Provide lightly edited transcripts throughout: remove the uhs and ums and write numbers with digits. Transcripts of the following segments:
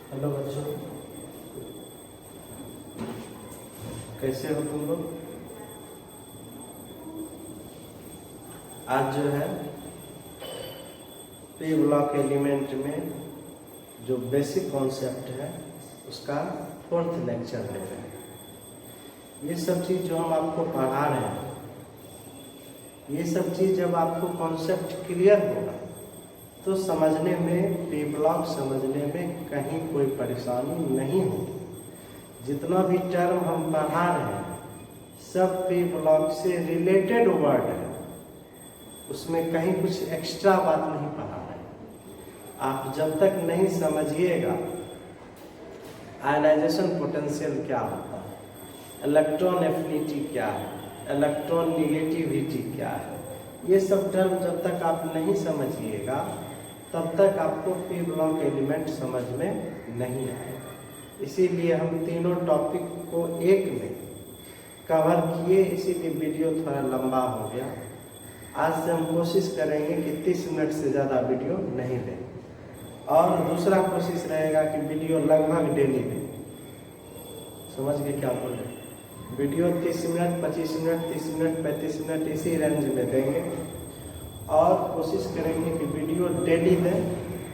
Hello बच्चों, कैसे हो तुम लोग। आज जो है पी ब्लॉक एलिमेंट में जो बेसिक कॉन्सेप्ट है उसका 4th लेक्चर ले रहे हैं। ये सब चीज़ जो हम आपको पढ़ा रहे हैं, ये सब चीज़ जब आपको कॉन्सेप्ट क्लियर होगा तो समझने में, पी ब्लॉक समझने में कहीं कोई परेशानी नहीं होगी। जितना भी टर्म हम पढ़ा रहे हैं सब पी ब्लॉक से रिलेटेड वर्ड है, उसमें कहीं कुछ एक्स्ट्रा बात नहीं पढ़ा रहे हैं। आप जब तक नहीं समझिएगा आयनाइजेशन पोटेंशियल क्या होता है, इलेक्ट्रॉन एफिनिटी क्या है, इलेक्ट्रॉन निगेटिविटी क्या है, ये सब टर्म जब तक आप नहीं समझिएगा तब तक आपको पी ब्लॉक एलिमेंट समझ में नहीं आएगा। इसीलिए हम तीनों टॉपिक को एक में कवर किए, इसीलिए वीडियो थोड़ा लंबा हो गया। आज से हम कोशिश करेंगे कि 30 मिनट से ज़्यादा वीडियो नहीं लें, और दूसरा कोशिश रहेगा कि वीडियो लगभग डेली दें। समझ गए क्या बोल रहे हैं? Video 30 minute, 25 minute, 30 minute, 35 minute इसी रेंज में देंगे, और कोशिश करेंगे कि वीडियो डेली दें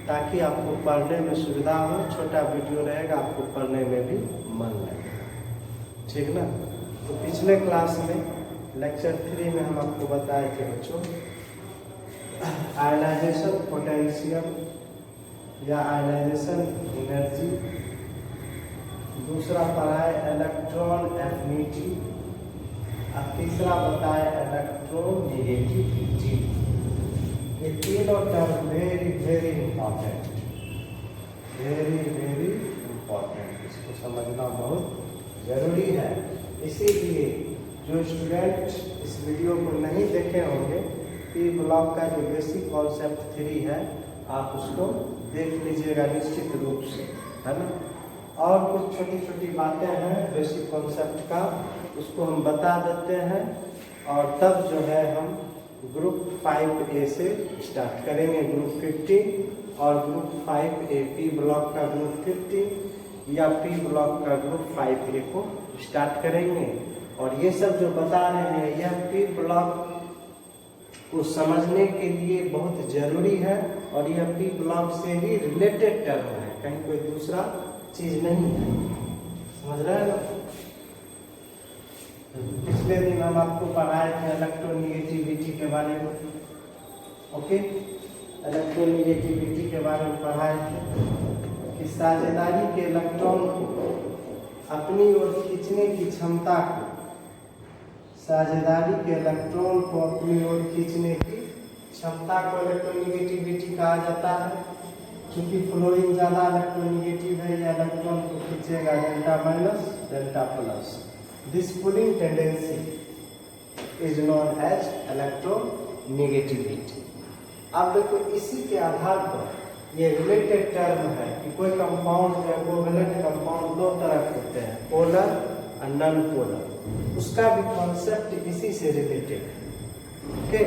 ताकि आपको पढ़ने में सुविधा हो। छोटा वीडियो रहेगा, आपको पढ़ने में भी मन लगेगा, ठीक ना। तो पिछले क्लास में लेक्चर 3 में हम आपको बताए थे बच्चों आयनाइजेशन पोटेंशियल या आयनाइजेशन एनर्जी, दूसरा पढ़ाए इलेक्ट्रॉन एफिनिटी, और तीसरा बताए इलेक्ट्रॉन निगेटिविटी। ये तीनों term very very important, very very important, इसको समझना बहुत जरूरी है। इसीलिए जो स्टूडेंट इस वीडियो को नहीं देखे होंगे, पी ब्लॉक का जो बेसिक कॉन्सेप्ट 3 है आप उसको देख लीजिएगा निश्चित रूप से, है ना। और कुछ छोटी छोटी बातें हैं बेसिक कॉन्सेप्ट का, उसको हम बता देते हैं, और तब जो है हम ग्रुप 5A से स्टार्ट करेंगे, ग्रुप 50 और ग्रुप 5A, पी ब्लॉक का ग्रुप 50 या पी ब्लॉक का ग्रुप 5A को स्टार्ट करेंगे। और ये सब जो बता रहे हैं यह पी ब्लॉक को समझने के लिए बहुत जरूरी है, और यह पी ब्लॉक से ही रिलेटेड टर्म है, कहीं कोई दूसरा चीज नहीं है। समझ रहे हैं ना। पिछले दिन हम आपको पढ़ाए थे इलेक्ट्रोनिगेटिविटी के बारे में, ओके। इलेक्ट्रोनिगेटिविटी के बारे में पढ़ाए थे कि साझेदारी के इलेक्ट्रॉन को अपनी ओर खींचने की क्षमता को, साझेदारी के इलेक्ट्रॉन को अपनी ओर खींचने की क्षमता को इलेक्ट्रोनिगेटिविटी कहा जाता है। क्योंकि फ्लोरीन ज़्यादा इलेक्ट्रोनिगेटिव है, या इलेक्ट्रॉन को खींचेगा delta minus delta plus. This pulling tendency is known as electronegativity। अब देखो इसी के आधार पर ये रिलेटेड टर्म है कि कोई कंपाउंड या कोवेलेंट कंपाउंड दो तरह के होते हैं, पोलर और नॉन पोलर, उसका भी कॉन्सेप्ट इसी से रिलेटेड है, ओके।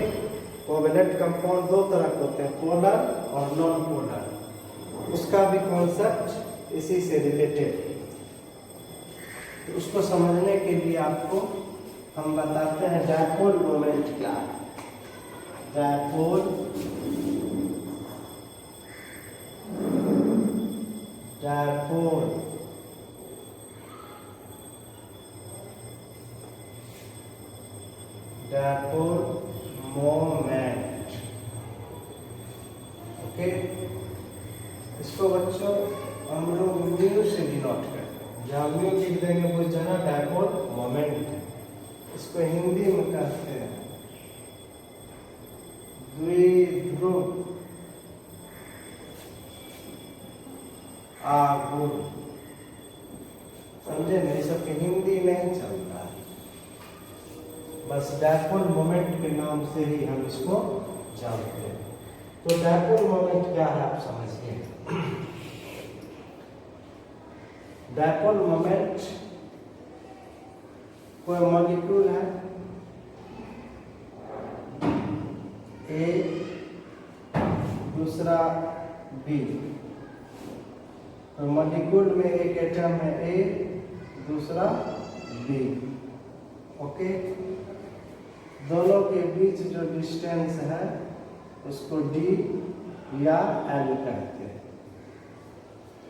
कोवेलेंट कंपाउंड दो तरह के होते हैं, पोलर और नॉन पोलर, उसका भी कॉन्सेप्ट इसी से रिलेटेड है। तो उसको समझने के लिए आपको हम बताते हैं डायपोल मोमेंट क्या है। Dipole dipole dipole moment, okay. इसको बच्चों हम लोग म्यू से डिनोट करते हैं, जहाँ म्यू लिख देंगे वो जगह डायपोल मोमेंट है। इसको हिंदी में कहते हैं द्विध्रुव आघूर्ण। समझे नहीं, सबके हिंदी नहीं चलता है, बस डायपोल मोमेंट के नाम से ही हम इसको जानते हैं। तो डायपोल मोमेंट क्या है आप समझिए। डायपोल मोमेंट कोई मॉलिक्यूल है ए, दूसरा बी, तो मॉलिक्यूल में एक एटम है ए, दूसरा बी। ओके, दोनों के बीच जो डिस्टेंस है उसको डी या एल कहते हैं,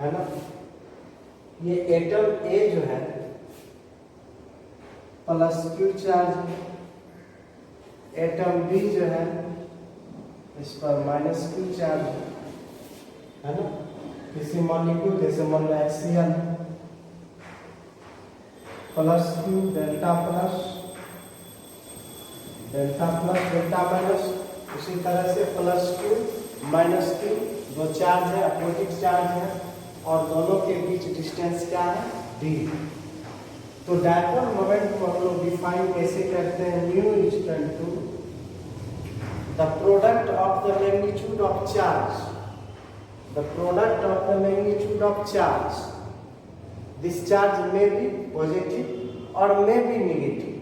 है ना। ये एटम ए जो है प्लस क्यू चार्ज है, एटम बी जो है इस पर माइनस क्यू चार्ज है ना। किसी मॉलिक्यूल जैसे मान लो HCl plus Q delta plus delta minus, उसी तरह से प्लस क्यू माइनस क्यू, दो चार्ज है, अपोजिट चार्ज है, और दोनों के बीच डिस्टेंस क्या है, डी। तो डायपोल मोमेंट को हम लोग डिफाइन कैसे करते हैं, mu is equal to the product of the magnitude of charge, the product of the magnitude of charge, this charge may be positive or may be negative,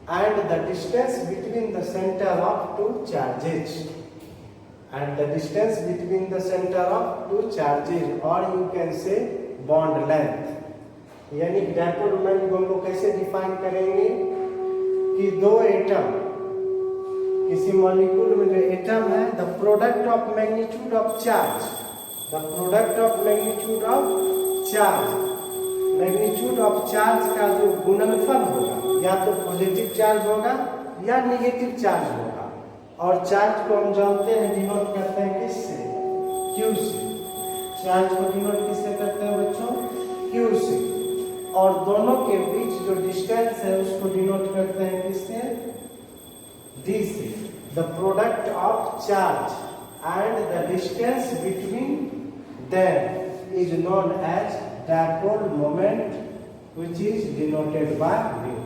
and the distance between the center of two charges, and the distance between the center of two charges, or you can say bond length। यानी dipole moment को हम लोग कैसे define करेंगे कि दो atom, किसी molecule में जो एटम है, the product of magnitude of charge, the product of magnitude of charge, magnitude of charge का जो गुणनफल होगा, या तो पॉजिटिव चार्ज होगा या नेगेटिव चार्ज होगा। और चार्ज को हम जानते हैं डिनोट करते हैं किससे, क्यू से। चार्ज को डिनोट किससे करते हैं बच्चों, क्यू से। और दोनों के बीच जो डिस्टेंस है उसको डिनोट करते हैं किससे, डी से। The product of charge and the distance between them is known as dipole moment, which is denoted by mu.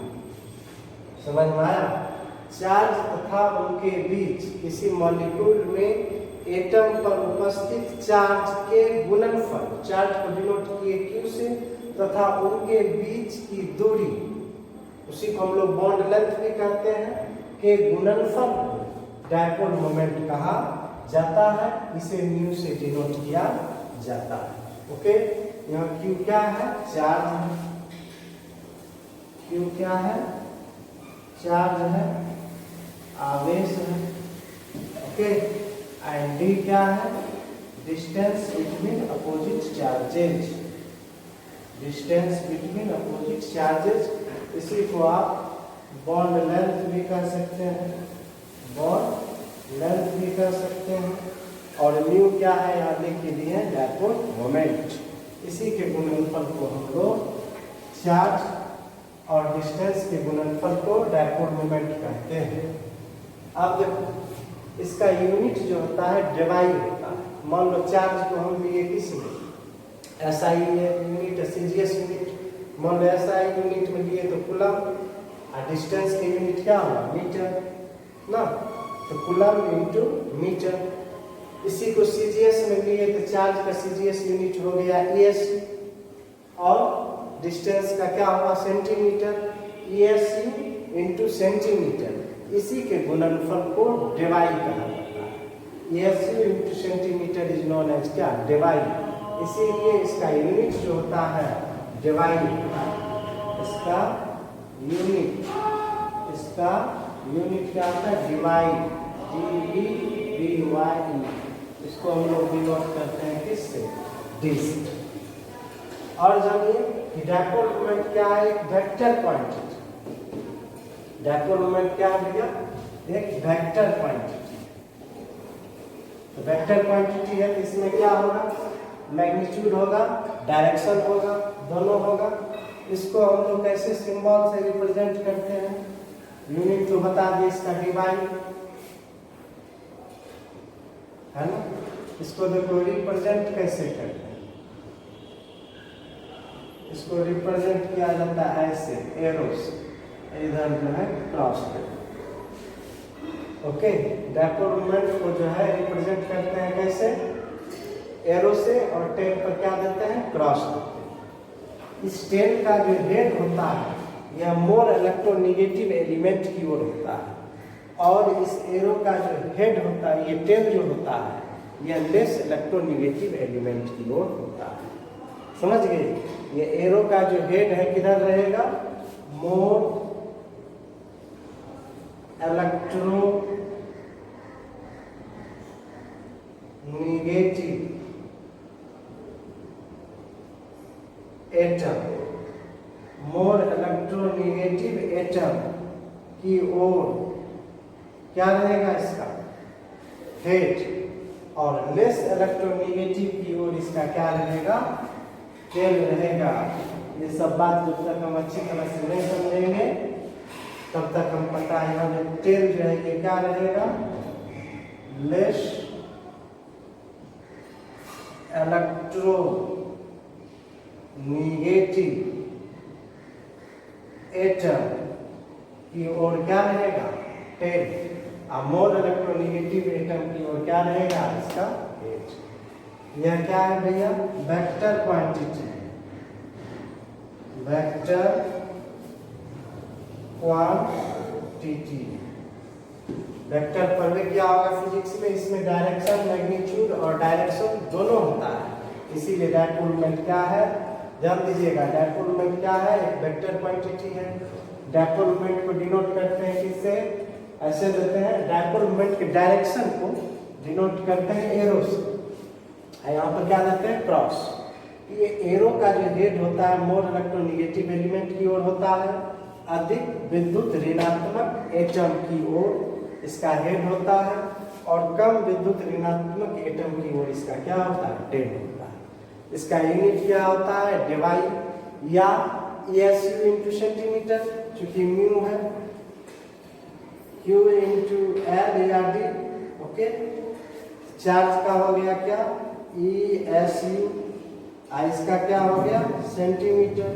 समझ में आया। चार्ज तथा उनके बीच किसी मॉलिक्यूल में एटम पर उपस्थित चार्ज के गुणनफल, चार्ज को डिनोट किए क्यू से, तथा उनके बीच की दूरी, उसी को हम लोग बॉन्ड लेंथ भी कहते हैं, के गुणनफल डायपोल मोमेंट कहा जाता है। इसे म्यू से डिनोट किया जाता है। ओके, यहाँ क्यू क्या है, चार्ज है, क्यू क्या है, चार्ज है, आवेश है। ओके, एंड डी क्या है, distance between opposite charges, distance between opposite charges. इसी को आप बॉन्ड लेंथ भी कह सकते हैं, बॉन्ड लेंथ भी कह सकते हैं। और म्यू क्या है, यहाँ लिख के दिए हैं डायपोल मोमेंट। इसी के गुणनफल को हम लोग चार्ज और डिस्टेंस के गुणनफल को डायपोल मोमेंट कहते हैं। अब देखो, इसका यूनिट जो होता है डिवाई होता है। मान लो चार्ज को हम लिए किसी SI यूनिट, CGS यूनिट, मान लो SI यूनिट में लिए तो कूलम, और डिस्टेंस के यूनिट क्या होगा, मीटर ना, तो कूलम इंटू मीटर। इसी को CGS में लिए तो चार्ज का CGS यूनिट हो गया ES, और डिस्टेंस का क्या होगा, सेंटीमीटर, ESU इंटू सेंटीमीटर। इसी के गुणनफल को डिवाई कहा जाता है। ESU into centimetre is known as क्या, डिवाई। इसीलिए इसका यूनिट जो होता है डिवाई होता है। इसका यूनिट क्या होता है, डिवाई, DVDY। इसको हम लोग डिनोट करते हैं किससे, डी से। और जानिए कि डायपोल मोमेंट क्या है, एक वेक्टर क्वांटिटी। डायपोल मोमेंट क्या है भैया, एक वेक्टर क्वांटिटी। तो वेक्टर क्वांटिटी है तो इसमें क्या होगा, मैग्नीट्यूड होगा, डायरेक्शन होगा, दोनों होगा। इसको हम लोग कैसे सिंबल से रिप्रेजेंट करते हैं, यूनिट तो बता दिए इसका डिवाई है ना। इसको देखो रिप्रेजेंट कैसे करते हैं, इसको रिप्रेजेंट किया जाता है ऐसे, एरो से, इधर जो है क्रॉस करते। ओके, डायपोल मोमेंट को जो है रिप्रेजेंट करते हैं कैसे, एरो से, और टेन पर क्या देते हैं, क्रॉस देते हैं। इस टेन का जो हेड होता है यह मोर इलेक्ट्रोनेगेटिव एलिमेंट की ओर होता है, और इस एरो का जो हेड होता है, ये टेन जो होता है, यह लेस इलेक्ट्रोनेगेटिव एलिमेंट की ओर होता है। समझ गए? ये एरो का जो हेड है किधर रहेगा? More electronegative atom, more electronegative atom की ओर क्या रहेगा इसका? हेड। और लेस इलेक्ट्रोनेगेटिव की ओर इसका क्या रहेगा? टेल रहेगा। ये सब बात जब तक हम अच्छी तरह से नहीं समझेंगे तब तक हम पता है यहाँ में टेल जो है ये क्या रहेगा? लेस इलेक्ट्रोनेगेटिव एटम की ओर क्या रहेगा? टेल। और मोर इलेक्ट्रोनेगेटिव एटम की ओर क्या रहेगा? इसका हेड। यह क्या है भैया? Vector quantity. Vector quantity. Vector पढ़ने क्या होगा फिजिक्स में? इसमें डायरेक्शन, मैग्नीट्यूड और डायरेक्शन दोनों होता है। इसीलिए डायपोल मोमेंट क्या है? ध्यान दीजिएगा, डायपोल मोमेंट क्या है? एक वेक्टर क्वांटिटी है। डायपोल मोमेंट को डिनोट करते हैं किससे? ऐसे देते हैं। डायपोल मोमेंट के डायरेक्शन को डिनोट करते हैं एरो से। यहाँ पर क्या देते हैं? क्रॉस। ये एरो का जो हेड होता है मोर इलेक्ट्रोनेगेटिव एलिमेंट की ओर होता है, अधिक विद्युत ऋणात्मक एटम की ओर इसका हेड होता है, और कम विद्युत ऋणात्मक एटम की ओर इसका क्या होता है? टेल होता है। इसका यूनिट क्या होता है? डिवाई या ESU इंटू सेंटीमीटर, चूंकि म्यू है, Q इंटू L या D। ओके, चार्ज का हो गया क्या? ESU। इसका क्या हो गया? सेंटीमीटर।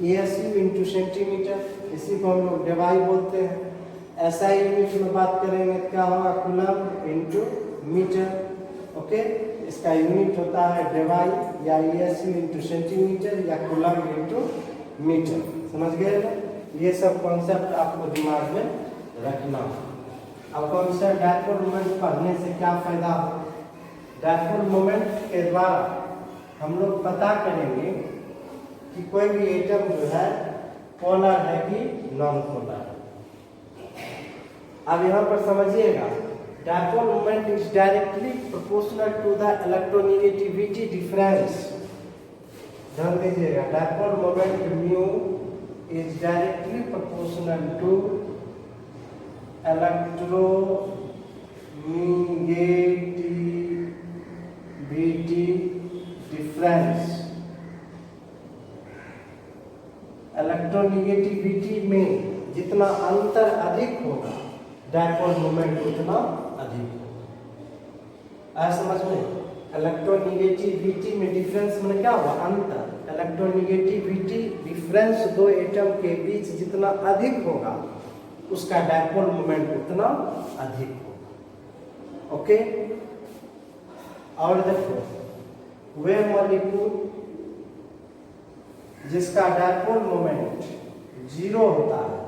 ESU इंटू सेंटीमीटर, इसी को हम लोग डिवाई बोलते हैं। ऐसा यूनिट में बात करेंगे तो क्या होगा? Coulomb into metre. ओके, इसका यूनिट होता है डिवाई या ESU इंटू सेंटीमीटर या कूलम इंटू मीटर। समझ गए ना? ये सब कॉन्सेप्ट आपको दिमाग में रखना। अब कौन सा डायपोल मोमेंट पढ़ने से क्या फायदा हो? डायपोल मोमेंट के द्वारा हम लोग पता करेंगे कि कोई भी एटम जो है पोलर है कि नॉन पोलर। अब यहाँ पर समझिएगा, dipole moment is directly proportional to the electronegativity difference. ध्यान दीजिएगा, dipole moment mu is directly proportional to electronegativity difference. Electronegativity में जितना अंतर अधिक होगा डायपोल मोमेंट उतना अधिक होगा। आया समझ में? इलेक्ट्रोनेगेटिविटी में डिफरेंस में क्या होगा? अंतर। इलेक्ट्रोनेगेटिविटी डिफरेंस दो एटम के बीच जितना अधिक होगा उसका डायपोल मोमेंट उतना अधिक होगा। ओके, और देखो, वे मॉलिक्यूल जिसका डायपोल मोमेंट 0 होता है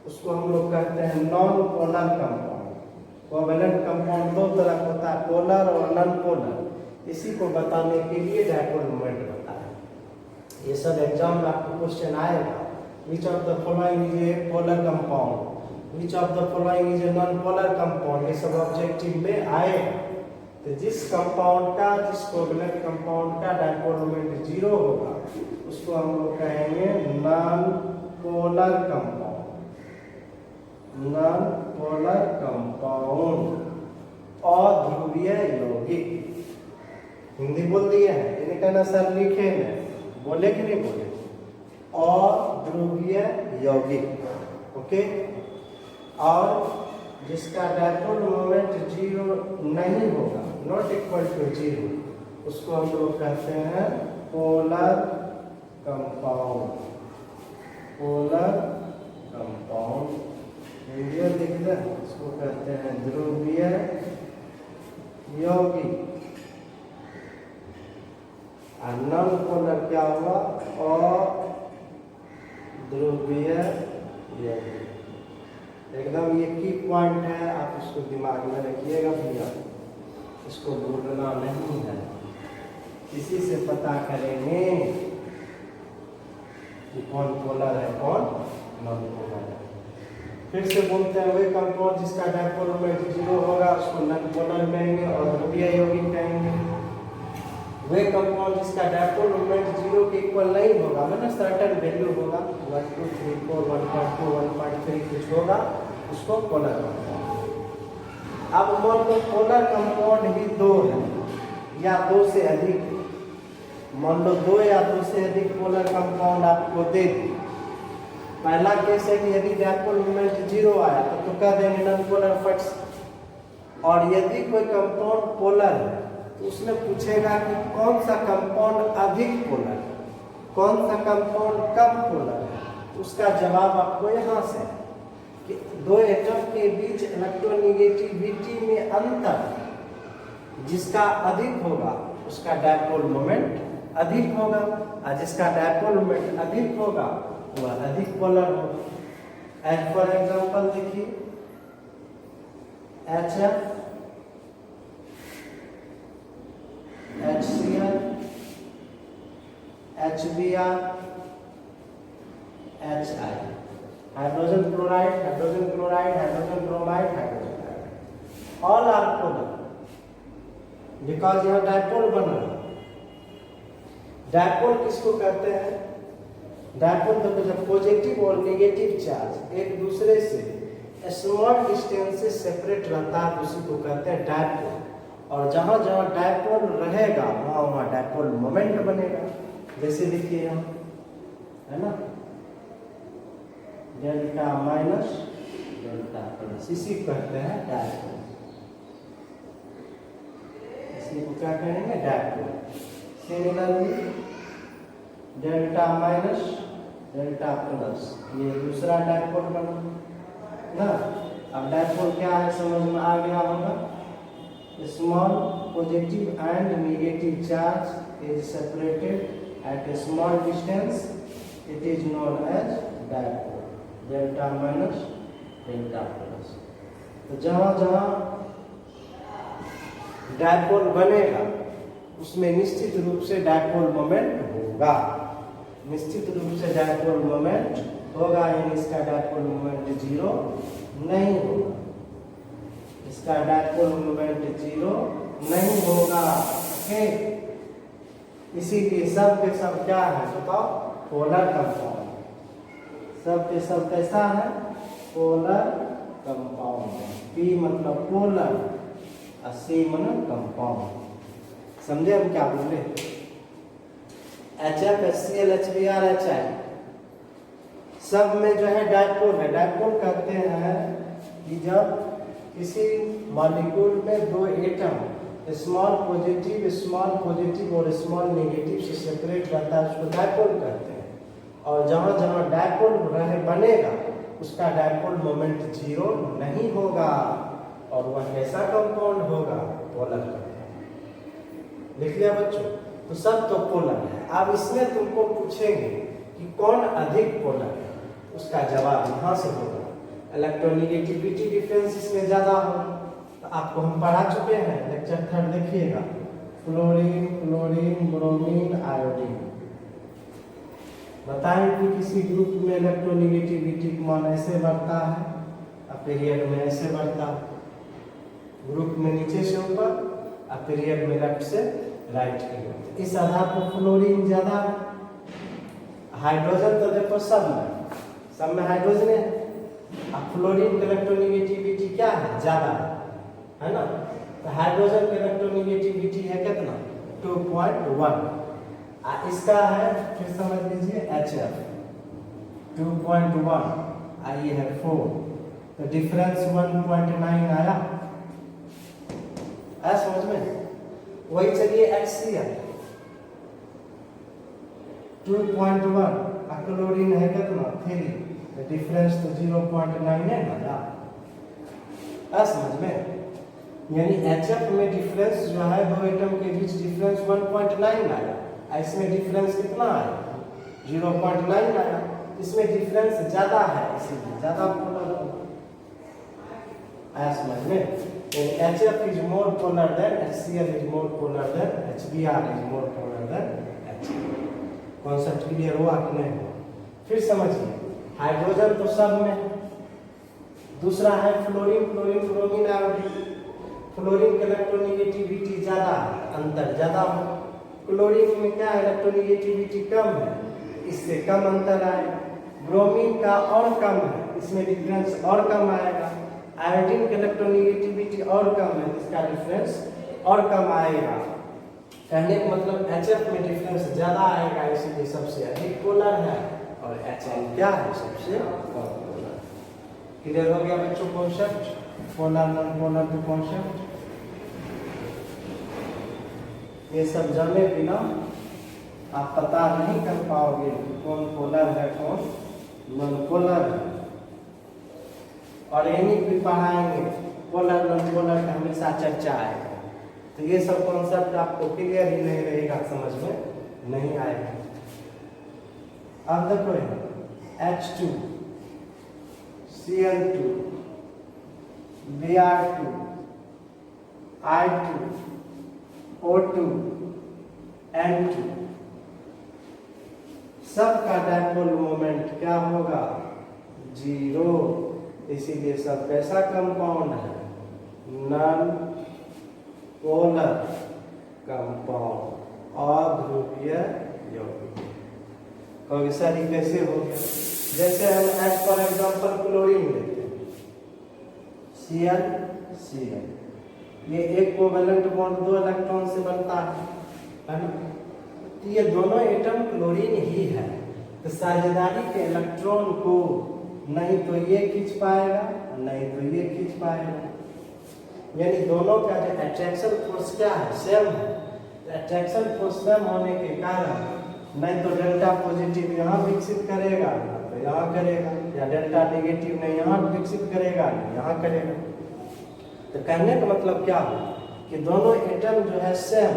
उसको हम लोग कहते हैं non polar compound. Covalent compound दो तरह का होता है, पोलर और नॉन पोलर। इसी को बताने के लिए डायपोल मोमेंट होता है। ये सब एग्जाम में आपको क्वेश्चन आएगा। Which of the following is a polar compound, which of the following is a non polar compound, ये सब ऑब्जेक्टिव में आएगा। तो जिस कंपाउंड का, जिस कोवेलेंट कंपाउंड का डायपोल मोमेंट 0 होगा उसको हम लोग कहेंगे non polar compound. Non polar compound. अध्रुवीय यौगिक। हिंदी बोल दिए हैं, इन्हें कहना सर लिखे में, बोले कि नहीं बोले? अध्रुवीय यौगिक। ओके, और जिसका डायपोल मोमेंट 0 नहीं होगा, नॉट इक्वल टू 0, उसको हम लोग कहते हैं polar compound. Polar compound Hindi लिख दें, इसको कहते हैं ध्रुवीय यौगिक। और नॉन पोलर क्या हुआ? अध्रुवीय यौगिक। एकदम ये की पॉइंट है, आप इसको दिमाग में रखिएगा भैया, इसको भूलना नहीं है। इसी से पता करेंगे कि कौन पोलर है कौन नॉन पोलर है। फिर से बोलते हैं, वे कंपाउंड जिसका डायपोल मोमेंट 0 होगा उसको नॉन पोलर कहेंगे और ध्रुवीय यौगिक कहेंगे। वे कंपाउंड जिसका डायपोल मोमेंट 0 के इक्वल नहीं होगा, मतलब सर्टेन वैल्यू होगा 1 2 3 4 1.2 1.3 कुछ होगा, उसको पोलर कंपाउंड। अब मान लो पोलर कंपाउंड ही 2 है या 2 से अधिक, मान लो 2 या 2 से अधिक पोलर कंपाउंड आपको दे दी। पहला केस है कि यदि डायपोल मोमेंट 0 आया तो कह देंगे नॉन पोलर फट्स, और यदि कोई कंपाउंड पोलर है तो उसने पूछेगा कि कौन सा कंपाउंड अधिक पोलर है, कौन सा कंपाउंड कम पोलर है, तो उसका जवाब आपको यहाँ से कि 2 एटम के बीच इलेक्ट्रोनेगेटिविटी में अंतर जिसका अधिक होगा उसका डायपोल मोमेंट अधिक होगा, और जिसका डायपोल मोमेंट अधिक होगा वह अधिक पोलर होगा। एज फॉर एग्जांपल देखिए, HF, HCl, HBr, HI, hydrogen chloride, hydrogen chloride, hydrogen bromide, hydrogen iodide, all are polar because यह डायपोल बना है। डायपोल किसको कहते हैं? डायपोल तो जब पॉजिटिव और नेगेटिव चार्ज एक दूसरे से स्मॉल डिस्टेंस से सेपरेट रहता है उसी को कहते हैं डायपोल। और जहाँ जहाँ डायपोल रहेगा वहाँ वहाँ डायपोल मोमेंट बनेगा। जैसे देखिए यहाँ है ना, डेल्टा माइनस डेल्टा प्लस, इसी को कहते हैं डायपोल। इसी को क्या कहेंगे? Dipole. Similarly delta minus delta plus, ये दूसरा डायपोल बना ना। अब डायपोल क्या है समझ में आ गया होगा। Small positive and negative charge is separated at a small distance, it is known as dipole. Delta minus delta plus, तो जहाँ जहाँ डायपोल बनेगा उसमें निश्चित रूप से डायपोल मोमेंट होगा, निश्चित रूप से डायपोल मोमेंट होगा, यानी इसका डायपोल मोमेंट 0 नहीं होगा, इसका डायपोल मोमेंट 0 नहीं होगा। ओके, इसीलिए सब के सब क्या है बताओ? Polar compound. सब के सब कैसा है? Polar compound. P मतलब पोलर और C मतलब कंपाउंड। समझे हम क्या बोले? HF, HCl, HBr, HI सब में जो है डायपोल है। डायपोल कहते हैं कि जब किसी मॉलिक्यूल में 2 एटम स्मॉल पॉजिटिव और स्मॉल नेगेटिव से सेपरेट रहता है उसको डायपोल कहते हैं। और जहाँ जहाँ डायपोल रहे बनेगा उसका डायपोल मोमेंट 0 नहीं होगा, और वह कैसा कंपाउंड होगा? Polar compound. लिख लिया बच्चों? तो सब तो पोलर है। अब इसमें तुमको पूछेंगे कि कौन अधिक पोलर है, उसका जवाब यहाँ से होगा। इलेक्ट्रोनेगेटिविटी डिफरेंस इसमें ज़्यादा होगा, तो आपको हम पढ़ा चुके हैं, लेक्चर 3 देखिएगा। फ्लोरीन, क्लोरीन, ब्रोमीन, आयोडीन बताएं कि किसी ग्रुप में इलेक्ट्रोनेगेटिविटी का मान ऐसे बढ़ता है और पीरियड में ऐसे बढ़ता है। ग्रुप में नीचे से ऊपर और पीरियड में लेफ्ट से राइट की ओर। इस आधार पर फ्लोरीन ज्यादा है। हाइड्रोजन तो देखो सब में हाइड्रोजन है, अब फ्लोरीन की इलेक्ट्रोनेगेटिविटी क्या है? ज्यादा है ना। तो हाइड्रोजन की इलेक्ट्रोनेगेटिविटी है कितना? 2.1। इसका है फिर समझ लीजिए HF 2.1 और ये है 4, तो डिफरेंस 1.9 आया। समझ में? वही चलिए HCl 2.1 क्लोरीन है कितना? 3, तो डिफरेंस तो 0.9 है ना। समझ में? यानी HF में डिफरेंस जो है 2 एटम के बीच डिफरेंस 1.9 आया, इसमें डिफरेंस कितना आया? 0.9 आया। इसमें डिफरेंस ज्यादा है, इसीलिए ज्यादा पोलर आया समझ में? HF is more polar than HCl is more polar than HBr is more polar than HCl। Concept clear हुआ कि नहीं हुआ? फिर समझिए, हाइड्रोजन तो सब में, दूसरा है fluorine, fluorine bromine iodine. Fluorine की इलेक्ट्रोनेगेटिविटी ज्यादा है, अंतर ज्यादा हो। क्लोरीन में क्या इलेक्ट्रोनेगेटिविटी कम है, इससे कम अंतर आएगा। ब्रोमीन का और कम है, इसमें डिफरेंस और कम आएगा। आयोडीन की इलेक्ट्रोनेगेटिविटी और कम है, इसका डिफरेंस और कम आएगा। कहने का मतलब HF में डिफरेंस ज्यादा आएगा, इसलिए सबसे अधिक पोलर है, और HN क्या है, सबसे कम पोलर। क्लियर हो गया बच्चों कॉन्सेप्ट, पोलर नॉन पोलर का कॉन्सेप्ट? ये सब जाने बिना आप पता नहीं कर पाओगे कौन पोलर है कौन नॉन पोलर है। और एनिक भी पढ़ाएंगे, पोलर नॉन पोलर का हमेशा चर्चा आएगा। तो ये सब कॉन्सेप्ट आपको क्लियर ही नहीं रहेगा, समझ में नहीं आएगा। अब देखो H2, Cl2, Br2, I2, O2, N2, सबका डायपोल मोमेंट क्या होगा, 0। इसीलिए सब कैसा कंपाउंड है, नॉन पोलर कंपाउंड, अध्रुवीय यौगिक। कहोगे सर ये कैसे हो गया? जैसे हम एज फॉर एग्जांपल क्लोरीन लेते हैं, Cl, ये एक कोवेलेंट बॉन्ड 2 इलेक्ट्रॉन से बनता है ना? तो ये दोनों एटम क्लोरीन ही है। तो साझेदारी के इलेक्ट्रॉन को नहीं तो ये खींच पाएगा, नहीं तो ये खींच पाएगा। यानी दोनों का जो अट्रैक्शन फोर्स क्या है, सेम है। अट्रैक्शन फोर्स सेम होने के कारण नहीं तो डेल्टा पॉजिटिव यहाँ विकसित करेगा, तो यहाँ करेगा, या डेल्टा नेगेटिव नहीं यहाँ विकसित करेगा, यहाँ करेगा। तो कहने का मतलब क्या हो कि दोनों एटम जो है सेम,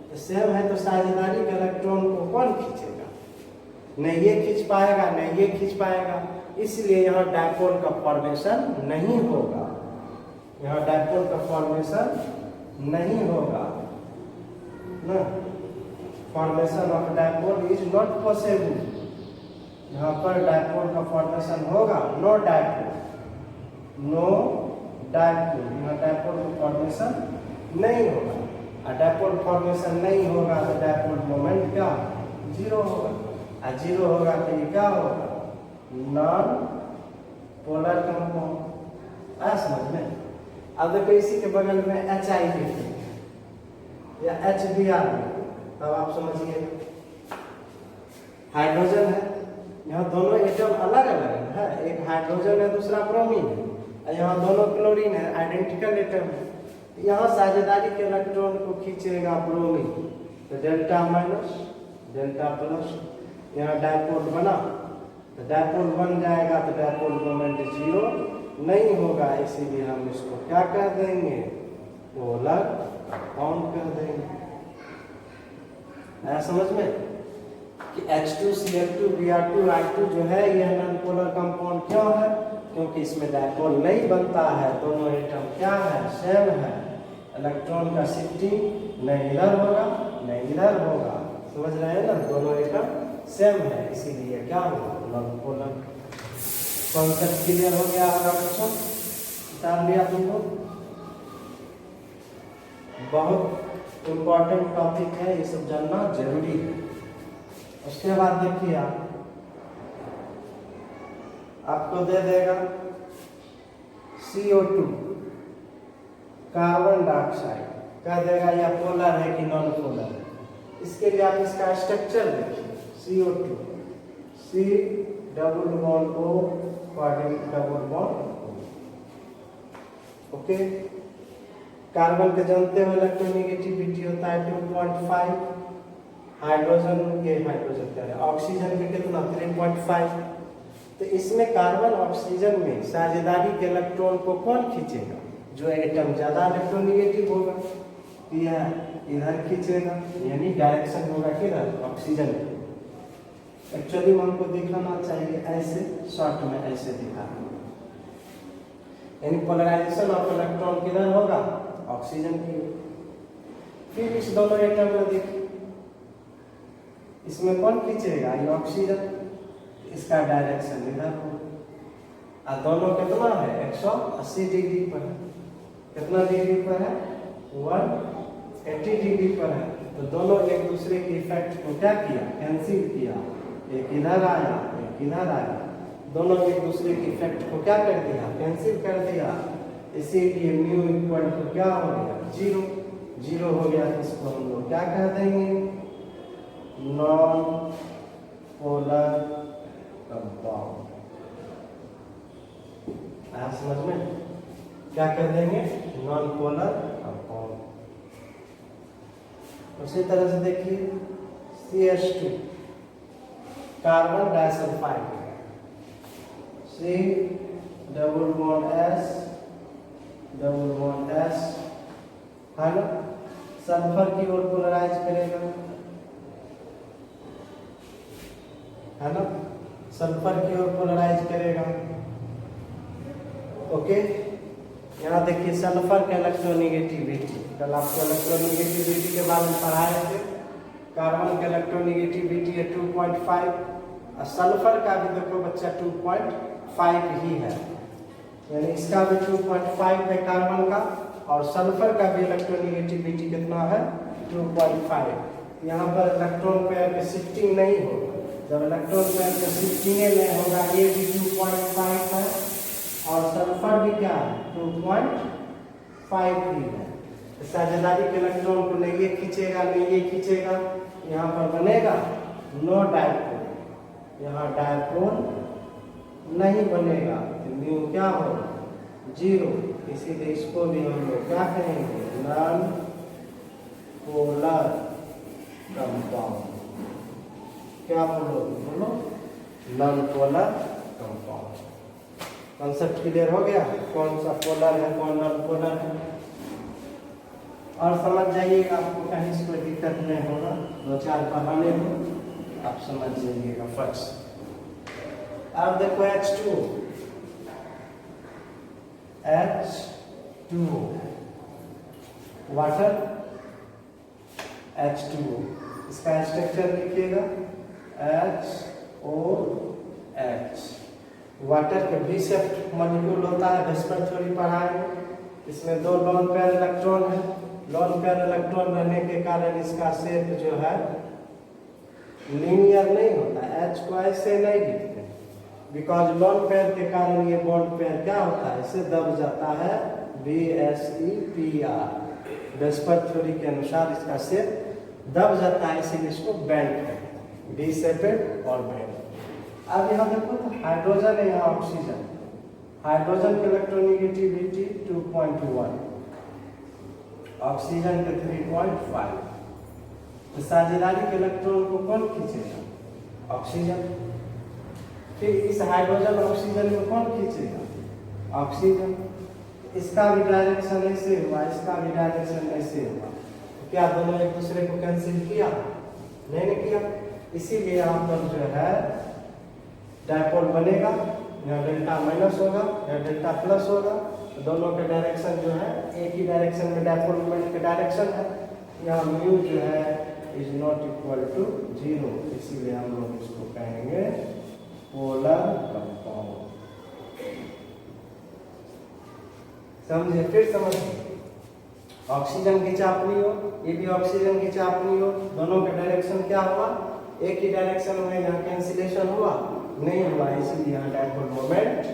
तो सेम है तो साझेदारी के इलेक्ट्रॉन को कौन खींचेगा, नहीं ये खींच पाएगा, नहीं ये खींच पाएगा। इसलिए यहाँ डायपोल का फॉर्मेशन नहीं होगा, यहाँ डायपोल का फॉर्मेशन नहीं होगा ना। Formation of dipole is not possible. यहाँ पर डायपोल का फॉर्मेशन होगा, नो डायपोल, नो डायपोल। यहाँ डायपोल का फॉर्मेशन नहीं होगा, और डायपोल फॉर्मेशन नहीं होगा तो डायपोल मोमेंट क्या, 0 होगा। और 0 होगा तो ये क्या होगा, नॉन पोलर कंपाउंड। आया समझ में? अब देखो इसी के बगल में HI लिखेंगे या HBr, तब आप समझिए। हाइड्रोजन है, यहाँ दोनों एटम अलग अलग है, एक हाइड्रोजन है दूसरा ब्रोमीन है, और यहाँ दोनों क्लोरीन है, आइडेंटिकल एटम है। यहाँ साझेदारी के इलेक्ट्रॉन को खींचेगा ब्रोमीन, तो डेल्टा माइनस डेल्टा प्लस, यहाँ डायपोल बना तो डायपोल बन जाएगा, तो डायपोल मोमेंट 0 नहीं होगा। इसीलिए हम इसको क्या कह देंगे, पोलर कंपाउंड कह देंगे। समझ में कि H2, Cl2, Br2, I2 जो है यह नॉन पोलर कंपाउंड क्यों है, क्योंकि इसमें डायपोल नहीं बनता है, दोनों एटम क्या है, सेम है। इलेक्ट्रॉन का शिफ्टिंग नहीं इधर होगा नहीं इधर होगा, समझ रहे हैं ना, दोनों एटम सेम है, इसीलिए क्या होगा, नॉन पोलर। कॉन्सेप्ट क्लियर हो गया होगा बच्चों, जान लिया तुमको। बहुत इम्पोर्टेंट टॉपिक है, ये सब जानना जरूरी है। उसके बाद देखिए आपको दे देगा CO2 कार्बन डाइऑक्साइड, कह देगा या पोलर है कि नॉन पोलर है। इसके लिए आप इसका स्ट्रक्चर देखिए, CO2 C double bond O double bond okay. Carbon के जानते हो इलेक्ट्रोनेगेटिविटी होता है 2.5, हाइड्रोजन कह रहे ऑक्सीजन के कितना 3.5। तो इसमें कार्बन ऑक्सीजन में साझेदारी के इलेक्ट्रॉन को कौन खींचेगा, जो एटम ज्यादा इलेक्ट्रोनेगेटिव होगा, यह इधर खींचेगा, यानी डायरेक्शन होगा किधर, ऑक्सीजन। एक्चुअली हमको दिखाना चाहिए ऐसे, शॉर्ट में ऐसे दिखाना। यानी पोलराइजेशन ऑफ इलेक्ट्रॉन किधर होगा, ऑक्सीजन की। फिर इस दोनों एटम में देखिए, इसमें कौन खींचेगा, ये ऑक्सीजन, इसका डायरेक्शन इधर होगा। और दोनों कितना है, 180 डिग्री पर है। कितना डिग्री पर है, 180 डिग्री पर है। तो दोनों एक दूसरे के इफेक्ट को क्या किया, कैंसिल किया। एक इधर आया, एक इधर आया, दोनों एक दूसरे के इफेक्ट को क्या कर दिया, कैंसिल कर दिया। इसीलिए म्यू इक्वल टू क्या हो गया, 0। 0 हो गया, इसको हम लोग क्या कह देंगे, नॉन पोलर कंपाउंड। आया समझ में, क्या कह देंगे, नॉन पोलर कंपाउंड। उसी तरह से देखिए CH2 carbon disulphide, C double bond S है ना, सल्फर की ओर पोलराइज करेगा, है ना, सल्फर की ओर पोलराइज करेगा। ओके, यहाँ देखिए सल्फर का इलेक्ट्रोनेगेटिविटी, कल आपको इलेक्ट्रोनेगेटिविटी के बारे में पढ़ाए थे। कार्बन का इलेक्ट्रोनेगेटिविटी है 2.5, और सल्फर का भी देखो बच्चा 2.5 ही है, यानी इसका भी 2.5 है कार्बन का, और सल्फर का भी इलेक्ट्रोनेगेटिविटी कितना है, 2.5। यहाँ पर इलेक्ट्रॉन पेयर पे शिफ्टिंग नहीं होगा। जब इलेक्ट्रॉन पेयर पे शिफ्टिंग नहीं होगा, ये भी 2.5 है और सल्फर भी क्या है, 2.5 ही है। साझेदारी के इलेक्ट्रॉन को नहीं ये खींचेगा, नहीं ये खींचेगा, यहाँ पर बनेगा नो डायपोल, यहाँ डायपोल नहीं बनेगा, तो म्यू क्या होगा, 0। इसीलिए इसको भी हम लोग क्या कहेंगे, नॉन पोलर कंपाउंड। क्या बोलो, non polar compound. Concept clear हो गया, कौन सा पोलर है, कौन नॉन पोलर है। और समझ जाइएगा, आपको कहीं से कोई दिक्कत नहीं होगा, 2-4 बहाने हो आप समझ जाइएगा फर्स्ट। अब देखो H2O वाटर, H2O, इसका स्ट्रक्चर लिखिएगा HOH। वाटर के बी शेप्ड मॉलिक्यूल होता है, भेस्पर थ्योरी पढ़ाए। इसमें 2 लोन पेयर इलेक्ट्रॉन है। लोन पेयर इलेक्ट्रॉन रहने के कारण इसका शेप जो है लीनियर नहीं होता, H को ऐसे नहीं लिखते, बिकॉज लोन पेयर के कारण ये बॉन्ड पेयर क्या होता है, इसे दब जाता है, BSEPR। भेस्पर थ्योरी के अनुसार इसका शेप दब जाता है, इसीलिए इसको बैंड कहते हैं, बी शेपेड और बैंड। अब यहाँ देखो तो हाइड्रोजन है, यहाँ ऑक्सीजन। हाइड्रोजन की इलेक्ट्रोनेगेटिविटी 2.1, ऑक्सीजन के 3.5। तो साझेदारी के इलेक्ट्रॉन को कौन खींचेगा, ऑक्सीजन। फिर इस हाइड्रोजन ऑक्सीजन को कौन खींचेगा, ऑक्सीजन। इसका भी डायरेक्शन ऐसे हुआ, इसका भी डायरेक्शन ऐसे हुआ, तो क्या दोनों एक दूसरे को कैंसिल किया, नहीं किया। इसीलिए यहाँ पर जो है डायपोल बनेगा, यहाँ डेल्टा माइनस होगा, यहाँ डेल्टा प्लस होगा, तो दोनों के डायरेक्शन जो है एक ही डायरेक्शन में डायपोल मोमेंट के डायरेक्शन है। यहाँ म्यू जो है इज नॉट इक्वल टू 0, इसीलिए हम लोग इसको कहेंगे पोलर कंपाउंड। समझे, फिर समझिए, ऑक्सीजन की चापनी हो, ये भी ऑक्सीजन की चापनी हो, दोनों का डायरेक्शन क्या हुआ, एक ही डायरेक्शन में, यहाँ कैंसिलेशन हुआ नहीं हुआ, इसीलिए यहाँ डायपोल मोमेंट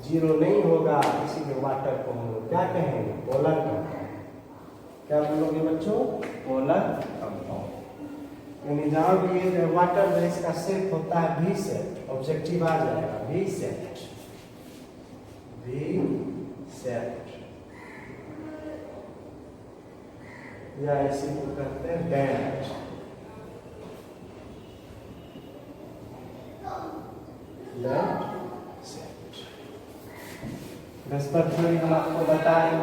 0 नहीं होगा। इसीलिए वाटर को हम लोग क्या कहेंगे, पोलर कंपाउंड। क्या बोलोगे बच्चों, पोलर कंपाउंड। यानी जहाँ भी ये वाटर है, इसका शेप होता है V शेप, ऑब्जेक्टिव आ जाएगा V शेप, या इसी को कहते हैं बैंड। भेस्पर थ्योरी हम आपको बताएं।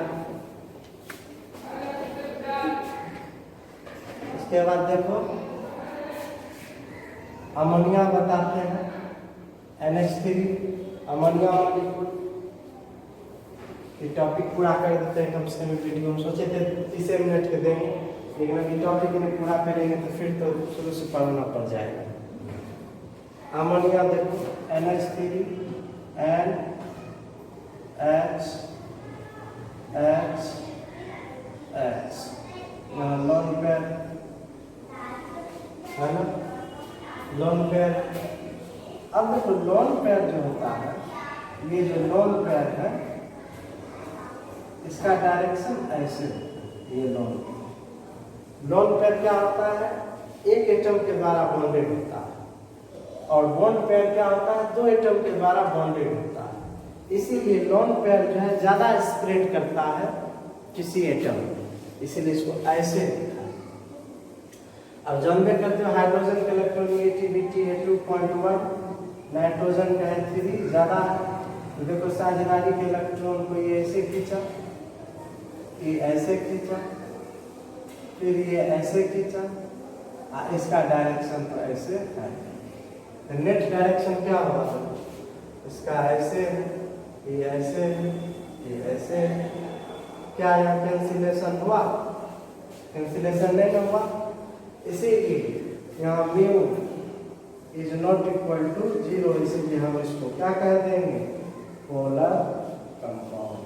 इसके बाद देखो अमोनिया बताते हैं, NH3 अमोनिया मॉलिक्यूल। कि टॉपिक पूरा कर देते हैं कम से कम वीडियो में। सोचे थे 30 मिनट के देंगे, लेकिन अभी टॉपिक में पूरा करेंगे तो फिर तो शुरू से पढ़ना पड़ जाएगा। अमोनिया देखो NH3 NH यहाँ लोन पेयर है ना, लोन पेयर। अब देखो लोन पेयर जो होता है, ये जो लोन पेयर है इसका डायरेक्शन ऐसे, ये लोन पेयर क्या होता है, एक एटम के द्वारा बॉन्डेड होता है, और बॉन्ड पेयर क्या होता है, दो एटम के द्वारा बॉन्डेड होता है। इसीलिए लोन पेयर जो है ज्यादा स्प्रेड करता है किसी एटम में, इसीलिए इसको ऐसे लिखा है। अब जानबे करते हो हाइड्रोजन का इलेक्ट्रोनेगेटिविटी है 2.1, नाइट्रोजन का है 3, ज्यादा है। तो देखो साझेदारी के इलेक्ट्रॉन को ये ऐसे खींचा, ये ऐसे खींचा, फिर ये ऐसे खींचा, इसका डायरेक्शन तो ऐसे है। नेट डायरेक्शन क्या होगा, इसका ऐसे है, ये ऐसे है, ये ऐसे है। क्या यहाँ कैंसिलेशन हुआ, कैंसिलेशन नहीं हुआ, इसीलिए यहाँ mu is not equal to 0, इसीलिए हम इसको क्या कह देंगे, पोलर कंपाउंड।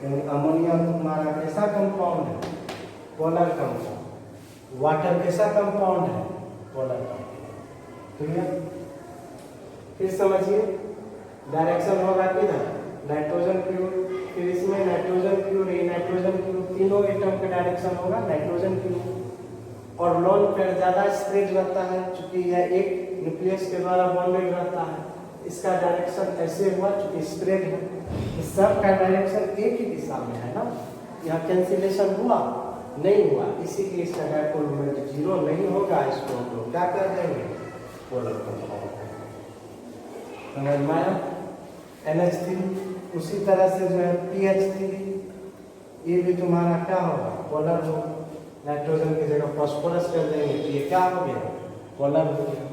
यानी अमोनिया तुम्हारा कैसा कंपाउंड है, पोलर कंपाउंड। वाटर कैसा कंपाउंड है, पोलर कंपाउंड। क्लियर, फिर समझिए डायरेक्शन होगा किधर, नाइट्रोजन क्यू, फिर इसमें नाइट्रोजन क्यू, नाइट्रोजन क्यू, तीनों एटम का डायरेक्शन होगा नाइट्रोजन क्यू। और लोन पेयर ज्यादा स्प्रेड रहता है, चूंकि यह एक न्यूक्लियस के द्वारा बॉन्डेड रहता है, इसका डायरेक्शन ऐसे हुआ चूंकि स्प्रेड है। इस सब का डायरेक्शन एक ही दिशा में है ना, यहाँ कैंसिलेशन हुआ नहीं हुआ, इसीलिए इसका डायपोल मोमेंट 0 नहीं होगा। इसको हम लोग क्या कर देंगे, पोलर कंपाउंड। समझ में आया। NH3 उसी तरह से जो है PH3, ये भी तुम्हारा क्या होगा, पोलर होगा। नाइट्रोजन की जगह फास्फोरस कर देंगे तो ये क्या हो गया, पोलर हो गया।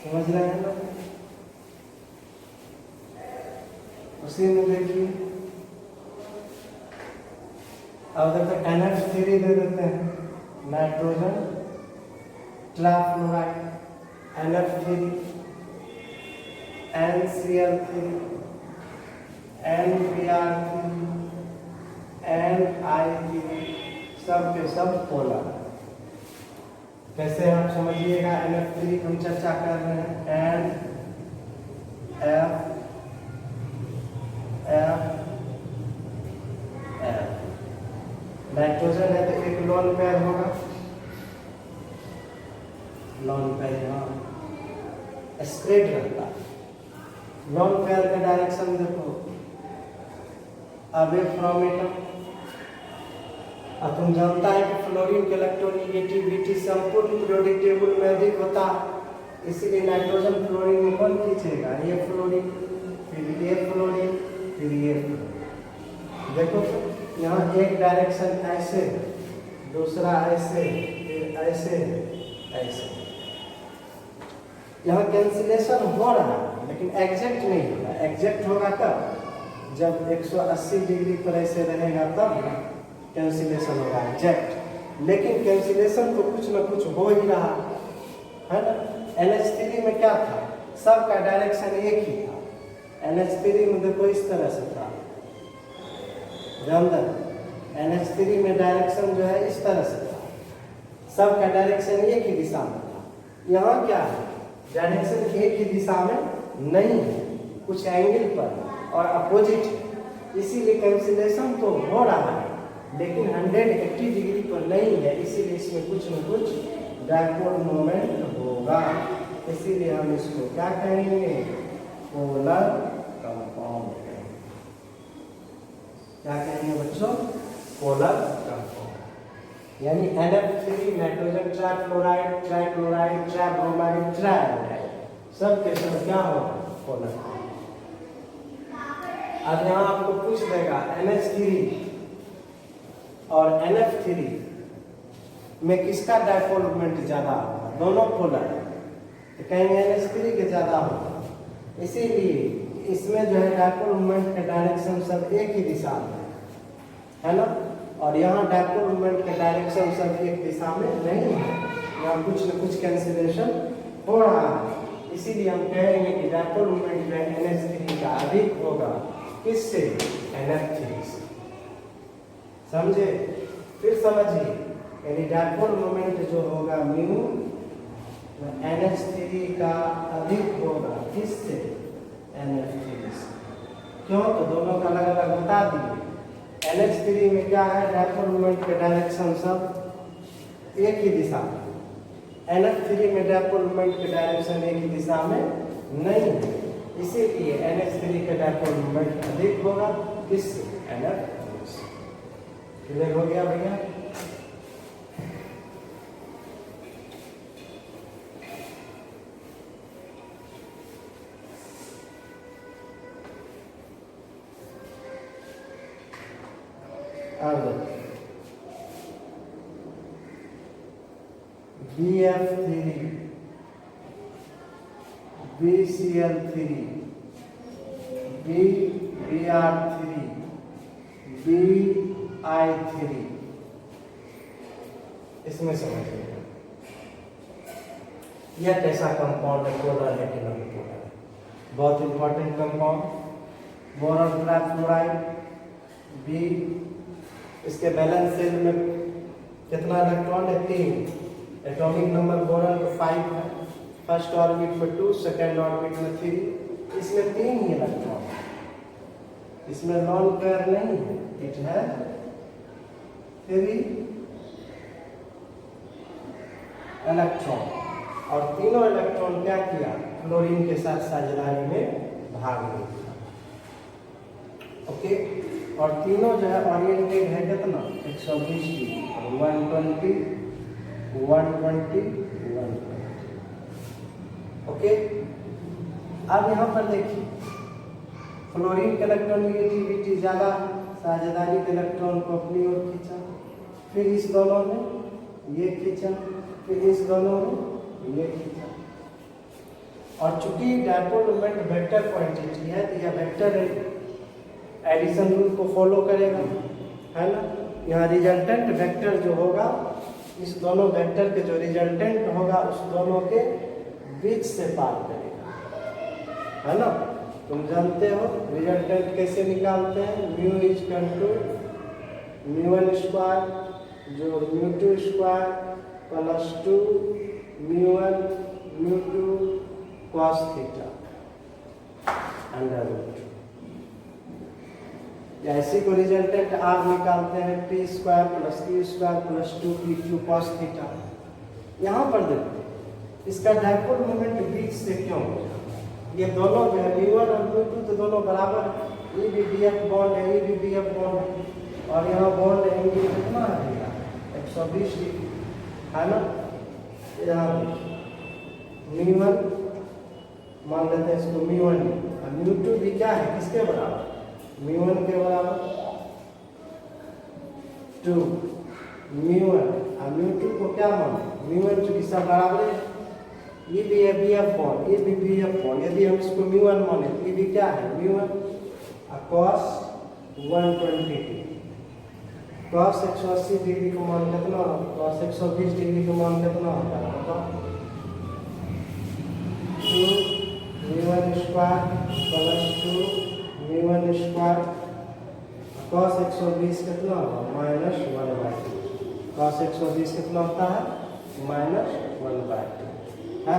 समझ रहे हैं ना। उसी में देखिए अब देखो NH3 दे देते हैं, nitrogen ट्राफ्लोराइड, NF3, NCl3, NPr3, NI3, सब के सब पोलर। कैसे आप समझिएगा, NF3 हम चर्चा कर रहे हैं, NF नाइट्रोजन है तो एक लोन पेयर होगा, लोन पेयर यहाँ स्प्रेड रहता है। लोन पेयर का डायरेक्शन देखो, अवे फ्रॉम एटम। अब तुम जानता है कि फ्लोरीन के इलेक्ट्रोनेगेटिविटी संपूर्ण पीरियोडिक टेबल में अधिक होता है, इसीलिए नाइट्रोजन फ्लोरीन में कौन खींचेगा, ये फ्लोरीन, फिर ये फ्लोरीन, फिर ये फ्लोरीन। देखो यहाँ एक डायरेक्शन ऐसे, दूसरा ऐसे, फिर ऐसे, ऐसे। यहाँ कैंसिलेशन हो रहा है लेकिन एग्जैक्ट नहीं होगा। एग्जैक्ट होगा कब, जब 180 डिग्री पर ऐसे रहेगा तब कैंसिलेशन होगा एग्जैक्ट। लेकिन कैंसिलेशन तो कुछ ना कुछ हो ही रहा है ना। NH3 में क्या था, सबका डायरेक्शन एक ही था। NH3 में देखो इस तरह से था, NH3 में डायरेक्शन जो है इस तरह से था, सबका डायरेक्शन एक ही दिशा में था। यहाँ क्या है, डायरेक्शन एक ही दिशा में नहीं है, कुछ एंगल पर और अपोजिट है, इसीलिए कैंसिलेशन तो हो रहा है लेकिन 180 डिग्री पर नहीं है, इसीलिए इसमें कुछ न कुछ डायपोल मोमेंट होगा। इसीलिए हम इसको क्या कहेंगे, पोलर कंपाउंड कहेंगे। क्या कहेंगे बच्चों, पोलर कंपाउंड। यानी NF3 नाइट्रोजन ट्राफ्लोराइड, ट्राइक्लोराइड, ट्राब्रोमाइड, ट्राइआयोडाइड, सब के सब क्या होगा, पोलर। अब यहाँ आपको पूछ देगा NH3 और NF3 में किसका डायपोल मोमेंट ज्यादा होगा, दोनों पोलर है तो कहेंगे NH3 के ज्यादा होगा। इसीलिए इसमें जो है डायपोल मोमेंट का डायरेक्शन सब एक ही दिशा में है ना, और यहाँ डायपोल मोमेंट का डायरेक्शन सब एक दिशा में नहीं है, यहाँ कुछ न कुछ कैंसिलेशन हो रहा है। इसीलिए हम कहेंगे कि डायपोल मोमेंट जो है NH3 का अधिक होगा, किससे? NF3 से। समझे? फिर समझिए, यानी डायपोल मोमेंट जो होगा म्यू NH3 का अधिक होगा, किससे? NF3 से। क्यों? तो दोनों का अलग अलग बता दिए। NH3 में क्या है? डायपोल मोमेंट के डायरेक्शन सब एक ही दिशा में। NF3 में डायपोल मोमेंट के डायरेक्शन एक ही दिशा में नहीं है, इसीलिए NH3 का डायपोल मोमेंट अधिक होगा, किससे? NF3 से। क्लियर हो गया भैया? BF3, BCl3, BBr3, BI3, इसमें समझिए यह कैसा कंपाउंड है? पोलर है कि नॉन पोलर है? बहुत important compound. Boron trifluoride B, इसके बैलेंस सेल में कितना इलेक्ट्रॉन है? 3। एटॉमिक नंबर बोरॉन का 5 है, फर्स्ट ऑर्बिट में 2, सेकेंड ऑर्बिट में 3। इसमें 3 ही इलेक्ट्रॉन है, इसमें लॉन पेयर नहीं है, इट है 3 इलेक्ट्रॉन। और तीनों इलेक्ट्रॉन क्या किया? फ्लोरीन के साथ साझेदारी में भाग लिया। ओके, और तीनों जो है ओरिएंटेड है कितना? 120 डिग्री, 120, 120, 120। ओके, अब यहाँ पर देखिए, फ्लोरीन के इलेक्ट्रॉन नेगेटिविटी ज़्यादा, साझेदारी के इलेक्ट्रॉन को अपनी ओर खींचा, फिर इस दोनों ने ये खींचा, फिर इस दोनों ने ये खींचा। और चूंकि डायपोल मोमेंट वेक्टर क्वांटिटी है, तो यह वेक्टर एडिशन रूल को फॉलो करेगा, है ना। यहाँ रिजल्टेंट वेक्टर जो होगा, इस दोनों वेक्टर के जो रिजल्टेंट होगा उस दोनों के बीच से पार करेगा, है ना। तुम जानते हो रिजल्टेंट कैसे निकालते हैं? Mu is equal to μ1 square जो μ2 square plus 2 μ1 μ2 cos theta under root. ऐसे को रिजल्टेंट R निकालते हैं p square plus q square plus 2p2 cos theta. यहाँ पर देखो, इसका डायपोल मोमेंट बीच से क्यों? ये दोनों जो है μ1 और μ2 तो दोनों बराबर है, ये भी BF बॉन्ड है, ये भी BF बॉन्ड है, और यहाँ बॉन्ड एंगल कितना है? 120 डिग्री, है ना। यहाँ μ1 मान लेते हैं इसको μ1, और μ2 भी क्या है? किसके बराबर? μ1 के बराबर 2 μ1, और μ2 को क्या माने? μ1 चूंकि सब बराबर है, ये भी है BF बॉन्ड, ये भी BF बॉन्ड, यदि हम इसको μ1 माने तो ये भी क्या है? μ1 और cos 120 डिग्री, cos 180 डिग्री को मान कितना? cos 120 डिग्री को मान कितना होता है? बताओ। 2 μ1 स्क्वायर प्लस 2 μ1 स्क्वायर, cos 120 कितना होगा? -1/2। cos 120 कितना होता है? -1/2, है।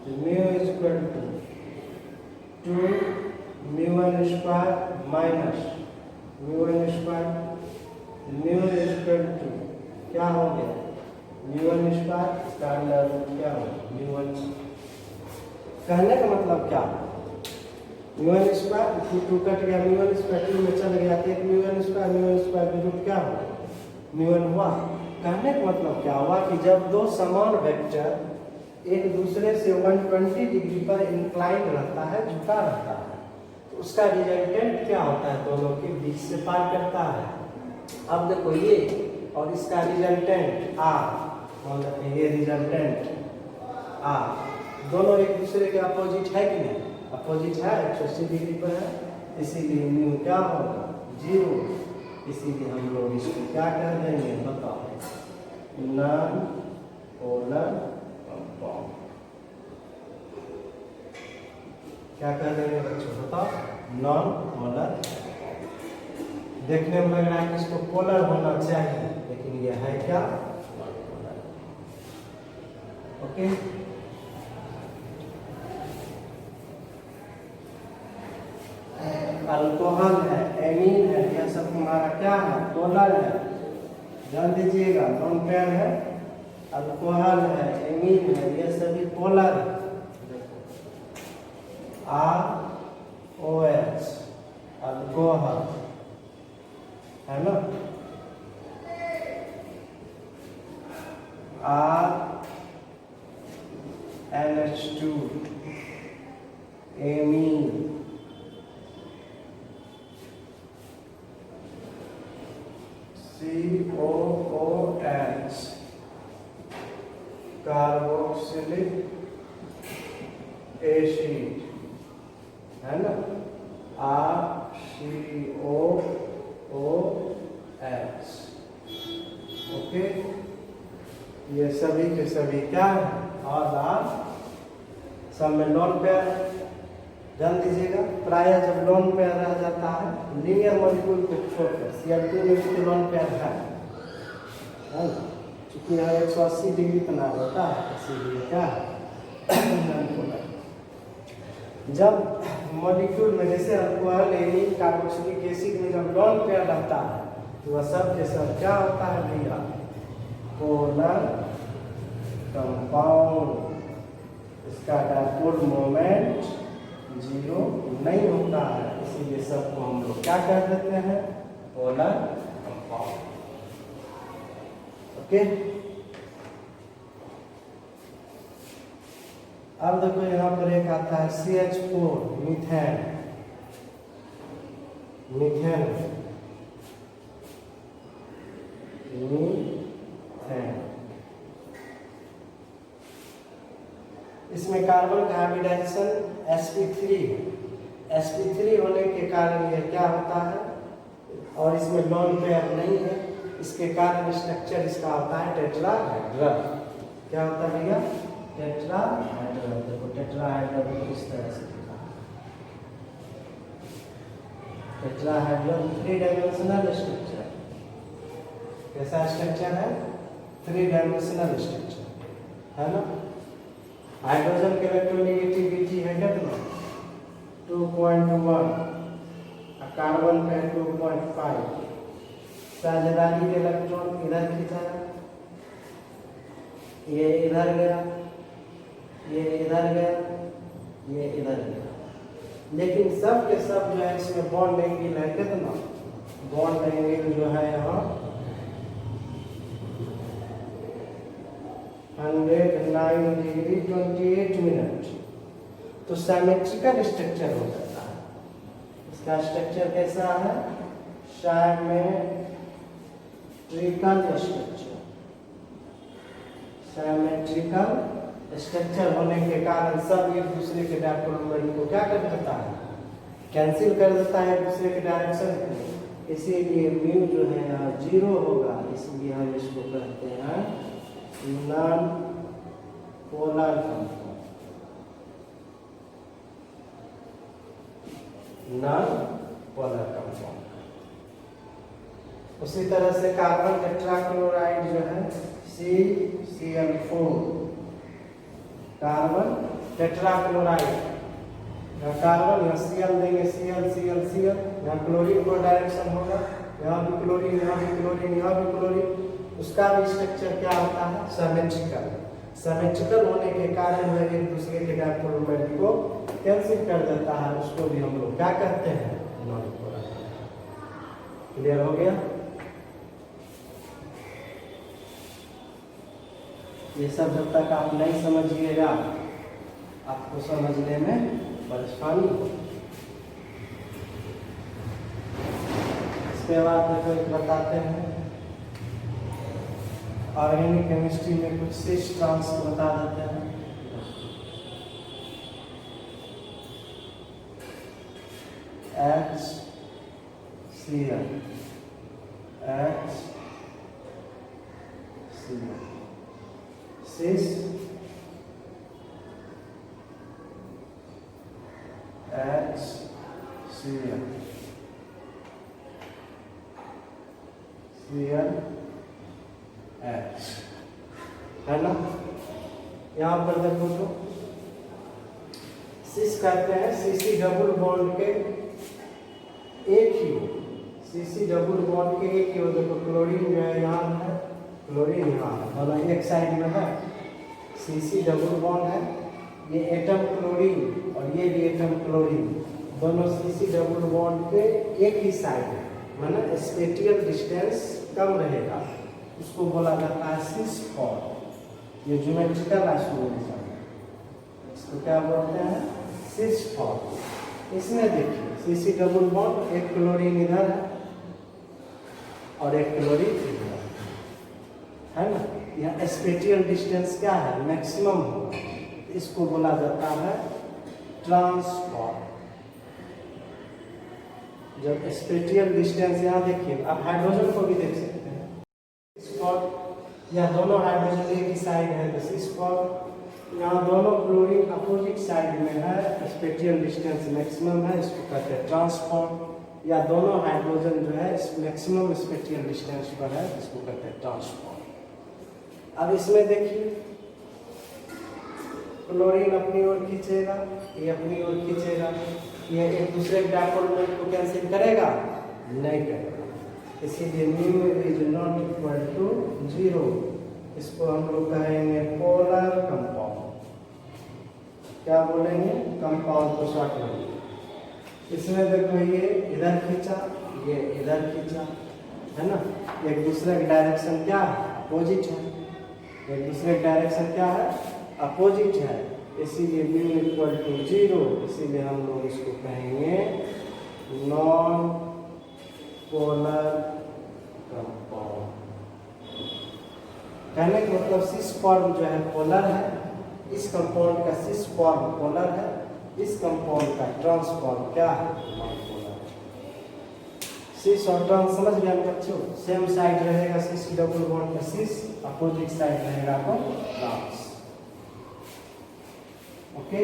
तो μ is equal to 2 μ1 square minus μ1 square, μ is equal to क्या हो गया? μ1 स्क्वायर, इसका अंडर रूट क्या हो? μ1। कहने का मतलब क्या? μ1 स्क्वायर 2 कट गया, μ1 स्क्वायर 2 में चल गया, तो एक μ1 स्क्वायर का रूट क्या हो? μ1 हुआ। कहने का मतलब क्या हुआ कि जब दो समान वेक्टर एक दूसरे से 120 डिग्री पर इंक्लाइन रहता है, झुका रहता है, तो उसका रिजल्टेंट क्या होता है? दोनों के बीच से पार करता है। अब देखो ये और इसका रिजल्टेंट R, मान लेते हैं ये रिजल्टेंट R, दोनों एक दूसरे के अपोजिट है कि नहीं? अपोजिट है 180 डिग्री पर है, इसीलिए म्यू क्या होगा 0, इसीलिए हम लोग इसको क्या कर देंगे बताओ, नॉन पोलर कंपाउंड। क्या कर देंगे बच्चों बताओ, नॉन पोलर। देखने में लग रहा है कि इसको पोलर होना चाहिए, लेकिन यह है क्या, नॉन पोलर। ओके, अल्कोहल है, एमीन है, यह सब हमारा क्या है, पोलर है। ध्यान दीजिएगा, नॉन पेयर है, अल्कोहल है, एमीन है, यह सभी पोलर है। ROH अल्कोहल है ना, NH2 amine, COOH carboxylic acid है ना, RCOOH। ओके, ये सभी के सभी क्या है, और सब में लॉन पेयर। ध्यान दीजिएगा, प्रायः जब लॉन पेयर रह जाता है लीनियर मॉलिक्यूल को छोड़कर, Cl2 में भी तो लॉन पेयर है ना, चूंकि यहाँ 180 डिग्री बना रहता है, इसीलिए क्या है नॉन पोलर। जब मॉलिक्यूल में जैसे अल्कोहल, एमीन, कार्बोक्सिलिक एसिड में जब लॉन पेयर रहता है तो वह सब के सब क्या होता है भैया, पोलर कंपाउंड। इसका डायपोल मोमेंट 0 नहीं होता है, इसीलिए सबको हम लोग क्या कर देते हैं, पोलर कंपाउंड। ओके, अब देखो यहाँ पर एक आता है CH4 मीथेन, मीथेन इसमें कार्बन का हाइब्रिडाइजेशन sp3 है। sp3 होने के कारण यह क्या होता है, और इसमें लॉन पेयर नहीं है, इसके कारण स्ट्रक्चर इसका होता है टेट्राहेड्रल। क्या होता है भैया, टेट्राहेड्रल। देखो टेट्राहेड्रल इस तरह से दिखा, टेट्राहेड्रल 3 डायमेंशनल स्ट्रक्चर। कैसा स्ट्रक्चर है, 3 डायमेंशनल स्ट्रक्चर है ना। हाइड्रोजन के इलेक्ट्रोनेगेटिविटी है कितना, 2.1, कार्बन का 2.5। साझेदारी के इलेक्ट्रॉन इधर खींचा, ये इधर गया, ये इधर गया, ये इधर गया, लेकिन सब के सब जो है इसमें बॉन्ड एंगल है कितना, बॉन्ड एंगल जो है यहाँ 109 डिग्री 28 मिनट। तो सिमेट्रिकल स्ट्रक्चर हो जाता है। इसका स्ट्रक्चर कैसा है, सिमेट्रिकल स्ट्रक्चर। सिमेट्रिकल स्ट्रक्चर होने के कारण सब एक दूसरे के डायपोल मोमेंट को क्या कर देता है, कैंसिल कर देता है एक दूसरे के डायरेक्शन को, इसीलिए म्यू जो है यहाँ 0 होगा, इसलिए हम इसको कहते हैं non polar compound, non polar compound. उसी तरह से कार्बन टेट्राक्लोराइड जो है CCl4, कार्बन टेट्राक्लोराइड, यहाँ कार्बन यहाँ Cl देंगे, Cl Cl Cl, यहाँ क्लोरीन को डायरेक्शन होगा, यहाँ भी क्लोरीन, यहाँ भी क्लोरीन, यहाँ भी क्लोरीन। उसका भी स्ट्रक्चर क्या होता है, सिमेट्रिकल। सिमेट्रिकल होने के कारण वह एक दूसरे के डायपोल मोमेंट को कैंसिल कर देता है, उसको भी हम लोग क्या कहते हैं, नॉन पोलर। क्लियर हो गया। ये सब जब तक आप नहीं समझिएगा आपको समझने में परेशानी हो। इसके बाद देखो एक बताते हैं, ऑर्गेनिक केमिस्ट्री में कुछ सिस ट्रांस बता देते हैं। HCl cis HCl ClH है ना। यहाँ पर देखो तो सिस कहते हैं सीसी डबल बॉन्ड के एक ही हो, सीसी डबल बॉन्ड के एक ही हो। देखो क्लोरीन जो है यहाँ है, क्लोरीन यहाँ है, दोनों एक साइड में है। सीसी डबल बॉन्ड है, ये एटम क्लोरीन और ये भी एटम क्लोरीन, दोनों सीसी डबल बॉन्ड के एक ही साइड है, माना स्पेटियल डिस्टेंस कम रहेगा, उसको बोला जाता है सिस फॉर्म। ये ज्योमेट्रिकल आइसोमेरिज्म है, इसको क्या बोलते हैं, सिस फॉर्म। इसमें देखिए सीसी डबल बॉन्ड, एक क्लोरीन इधर है और एक क्लोरीन इधर है ना। यह स्पेटियल डिस्टेंस क्या है, मैक्सिमम होगा, इसको बोला जाता है ट्रांसफॉर्म। जब स्पेटियल डिस्टेंस, यहाँ देखिए आप हाइड्रोजन को भी देख सकते हैं, यहाँ दोनों हाइड्रोजन एक ही साइड है तो सिस फॉर्म, यहाँ दोनों क्लोरीन अपोजिट साइड में है, स्पेटियल डिस्टेंस मैक्सिमम है, इसको कहते हैं ट्रांसफॉर्म। या दोनों हाइड्रोजन जो है मैक्सिमम स्पेटियल डिस्टेंस पर है, इसको कहते हैं ट्रांसफॉर्म। अब इसमें देखिए क्लोरीन अपनी ओर खींचेगा, ये अपनी ओर खींचेगा, ये एक दूसरे के डायपोल मोमेंट को कैंसिल करेगा, नहीं करेगा, इसीलिए mu is not equal to 0। इसको हम लोग कहेंगे पोलर कंपाउंड। क्या बोलेंगे, कंपाउंड को शॉर्ट में। इसमें देखो ये इधर खींचा, ये इधर खींचा, है ना। एक दूसरे की डायरेक्शन क्या है, अपोजिट है, एक दूसरे की डायरेक्शन क्या है, अपोजिट है, इसीलिए म्यू इक्वल टू 0। इसीलिए हम लोग इसको कहेंगे नॉन पोलर कंपाउंड। कहने का मतलब सिस फॉर्म जो है पोलर है, इस कंपाउंड का सिस फॉर्म पोलर है, इस कंपाउंड का ट्रांसफॉर्म क्या है, नॉन पोलर। सिस और ट्रांस समझ गए बच्चों, सेम साइड रहेगा सिस डबल बॉन्ड का सिस, अपोजिट साइड रहेगा तो ट्रांस। ओके,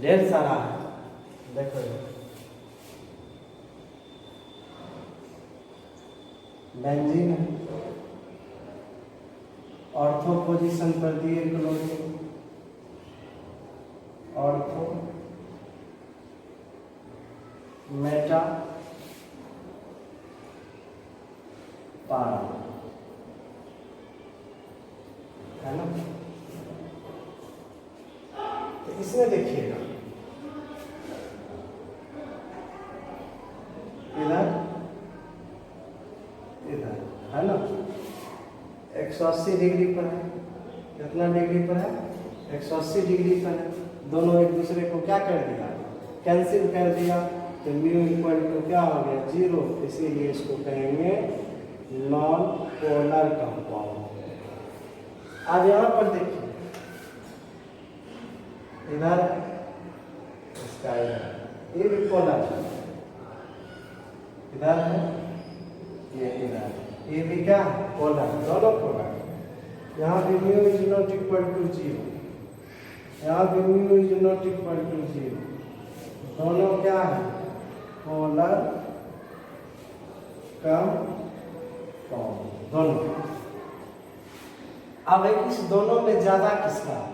ढेर सारा है, देखो बेंजीन है, ऑर्थो पोजीशन पर दिए क्लोरीन, ऑर्थो मेटा पारा, है ना। तो इसमें देखिएगा इधर इधर है ना, 180 डिग्री पर है, कितना डिग्री पर है, 180 डिग्री पर है। दोनों एक दूसरे को क्या कर दिया, कैंसिल कर दिया, तो म्यू इक्वल टू क्या हो गया, 0। इसीलिए इसको कहेंगे नॉन पोलर कंपाउंड। अब यहाँ पर देखिए इधर इसका ये भी पोलर है, इधर है, ये इधर, ये भी क्या है, पोलर, दोनों पोलर। यहाँ भी mu is not equal to 0, यहाँ भी mu is not equal to 0, दोनों क्या है, पोलर कंपाउंड दोनों। अब इस दोनों में ज्यादा किसका है,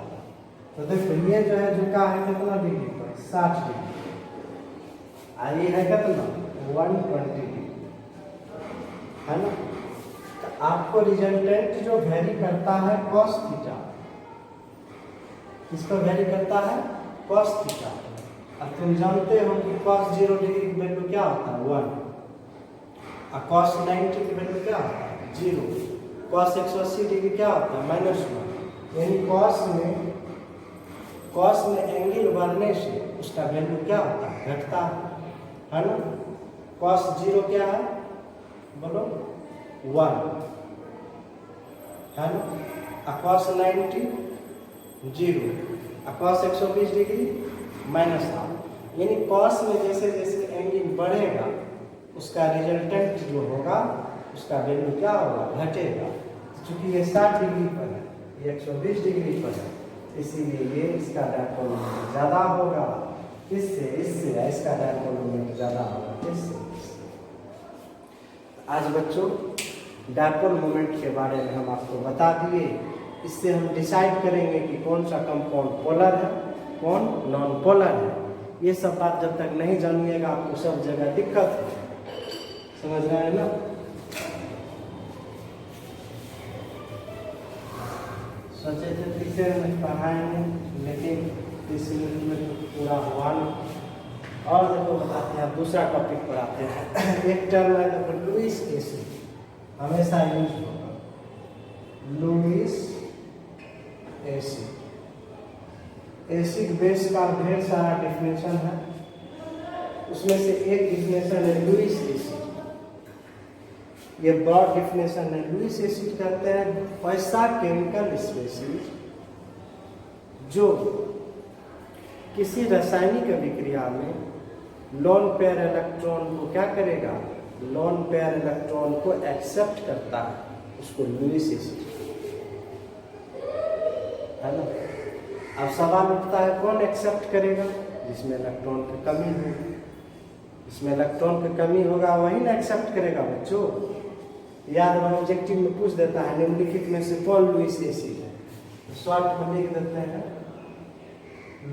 तो देखो ये जो है झुका है कितना डिग्री पर, 60 डिग्री, और ये है कितना, 120 डिग्री, है ना। तो आपको रिजल्टेंट जो वेरी करता है cos थीटा, किसको वेरी करता है, cos थीटा। अब तुम जानते हो कि cos 0 डिग्री की वैल्यू क्या होता है, 1, और cos 90 की वैल्यू क्या होता है, 0, cos 180 डिग्री क्या होता है, -1। यानी cos में एंगल बढ़ने से उसका वैल्यू क्या होता है, घटता है ना। cos 0 क्या है, बोलो 1, है ना। cos 90 0, cos 120 डिग्री -हाफ, यानी कॉस में जैसे जैसे एंगल बढ़ेगा उसका रिजल्टेंट जो होगा उसका वैल्यू क्या होगा, घटेगा। चूंकि ये 60 डिग्री पर है, ये 120 डिग्री पर है, इसीलिए ये इसका डायपोल मोमेंट ज़्यादा होगा। इससे इसका डायपोल मोमेंट ज़्यादा होगा इससे। आज बच्चों डायपोल मोमेंट के बारे में हम आपको बता दिए। इससे हम डिसाइड करेंगे कि कौन सा कंपाउंड पोलर है, कौन नॉन पोलर है। ये सब बात जब तक नहीं जानिएगा आपको सब जगह दिक्कत है, समझ रहे हैं ना। सोचे थे तीसरे में पढ़ाएंगे, लेकिन 30 मिनट में तो पूरा हुआ नहीं। और देखो बताते हैं, दूसरा टॉपिक पढ़ाते हैं। एक टर्म है देखो, लुईस एसिड, हमेशा यूज होगा लुईस एसिड। एसिड बेस का ढेर सारा डेफिनेशन है, उसमें से एक डेफिनेशन है लुईस एसिड। ये ब्रॉड डेफिनेशन है। लुईस एसिड कहते हैं ऐसा केमिकल स्पेसीज जो किसी रासायनिक अभिक्रिया में लोन पेयर इलेक्ट्रॉन को क्या करेगा, लोन पेयर इलेक्ट्रॉन को एक्सेप्ट करता है, उसको लुईस एसिड है ना। अब सवाल उठता है कौन एक्सेप्ट करेगा, जिसमें इलेक्ट्रॉन की कमी होगी। इसमें इलेक्ट्रॉन की कमी होगा वही ना एक्सेप्ट करेगा बच्चों। याद रहो ऑब्जेक्टिव में पूछ देता है निम्नलिखित में से कौन लुईस एसिड है, तो शॉर्ट में लिख देते हैं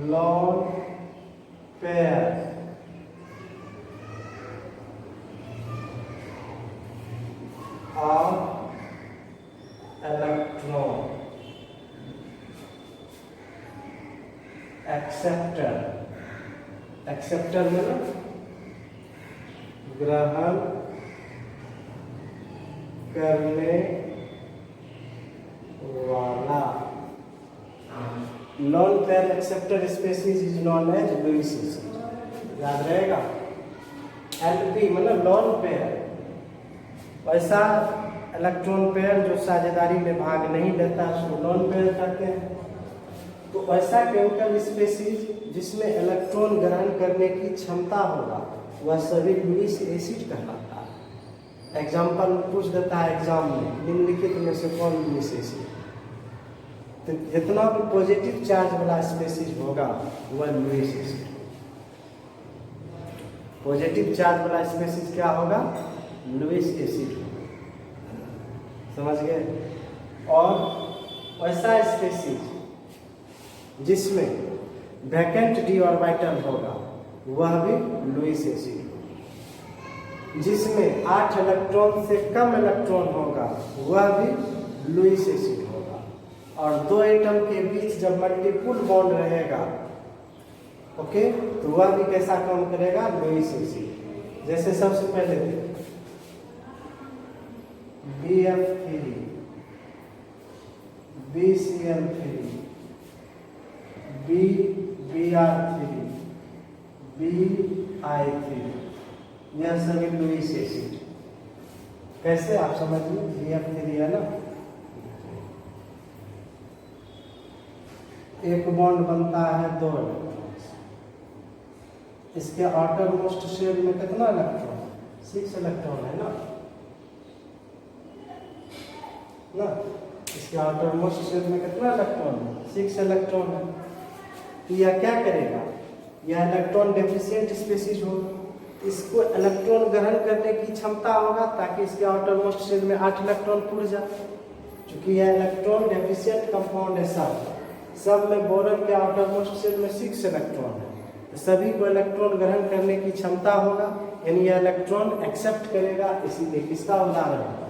lone pair of electron acceptor. Acceptor मतलब ग्रहण करने वाला। Lone pair acceptor species is known as Lewis acid, याद रहेगा। एलपी मतलब लोन पेयर, ऐसा इलेक्ट्रॉन पेयर जो साझेदारी में भाग नहीं लेता उसको लोन पेयर कहते हैं। तो ऐसा केमिकल स्पेसीज जिसमें इलेक्ट्रॉन ग्रहण करने की क्षमता होगा वह सभी लुईस एसिड कहलाता है। एग्जाम्पल पूछ देता है एग्जाम में, निम्नलिखित में से कौन लुईस एसिड। तो जितना भी पॉजिटिव चार्ज वाला स्पेसीज होगा वह लुईस एसिड। पॉजिटिव चार्ज वाला स्पेसीज क्या होगा, लुईस एसिड, समझ गए। और ऐसा स्पेसीज जिसमें वैकेंट डी ऑर्बिटल होगा वह भी लुईस एसिड। जिसमें 8 इलेक्ट्रॉन से कम इलेक्ट्रॉन होगा वह भी लुईस एसिड होगा। और 2 एटम के बीच जब मल्टीपुल बॉन्ड रहेगा, ओके, तो वह भी कैसा काम करेगा, लुईस एसिड। जैसे सबसे पहले BF3 BCl3 BR3 BI3, यह सभी लुईस एसिड। कैसे आप समझिए, BF3 है ना, एक बॉन्ड बनता है 2 इलेक्ट्रॉन, इसके आउटर मोस्ट शेल में कितना इलेक्ट्रॉन, 6 इलेक्ट्रॉन है ना। इसके आउटर मोस्ट शेल में कितना इलेक्ट्रॉन है, 6 इलेक्ट्रॉन है। तो यह क्या करेगा, यह इलेक्ट्रॉन डेफिशिएंट स्पेसीज होगा, इसको इलेक्ट्रॉन ग्रहण करने की क्षमता होगा ताकि इसके आउटर मोस्ट शेल में 8 इलेक्ट्रॉन पूर्ण जाए। क्योंकि यह इलेक्ट्रॉन डेफिशिएंट कंपाउंड है, सब में बोरन के आउटर मोस्ट शेल में 6 इलेक्ट्रॉन है, तो सभी को इलेक्ट्रॉन ग्रहण करने की क्षमता होगा, यानी यह इलेक्ट्रॉन एक्सेप्ट करेगा। इसीलिए किसका उदाहरण होगा,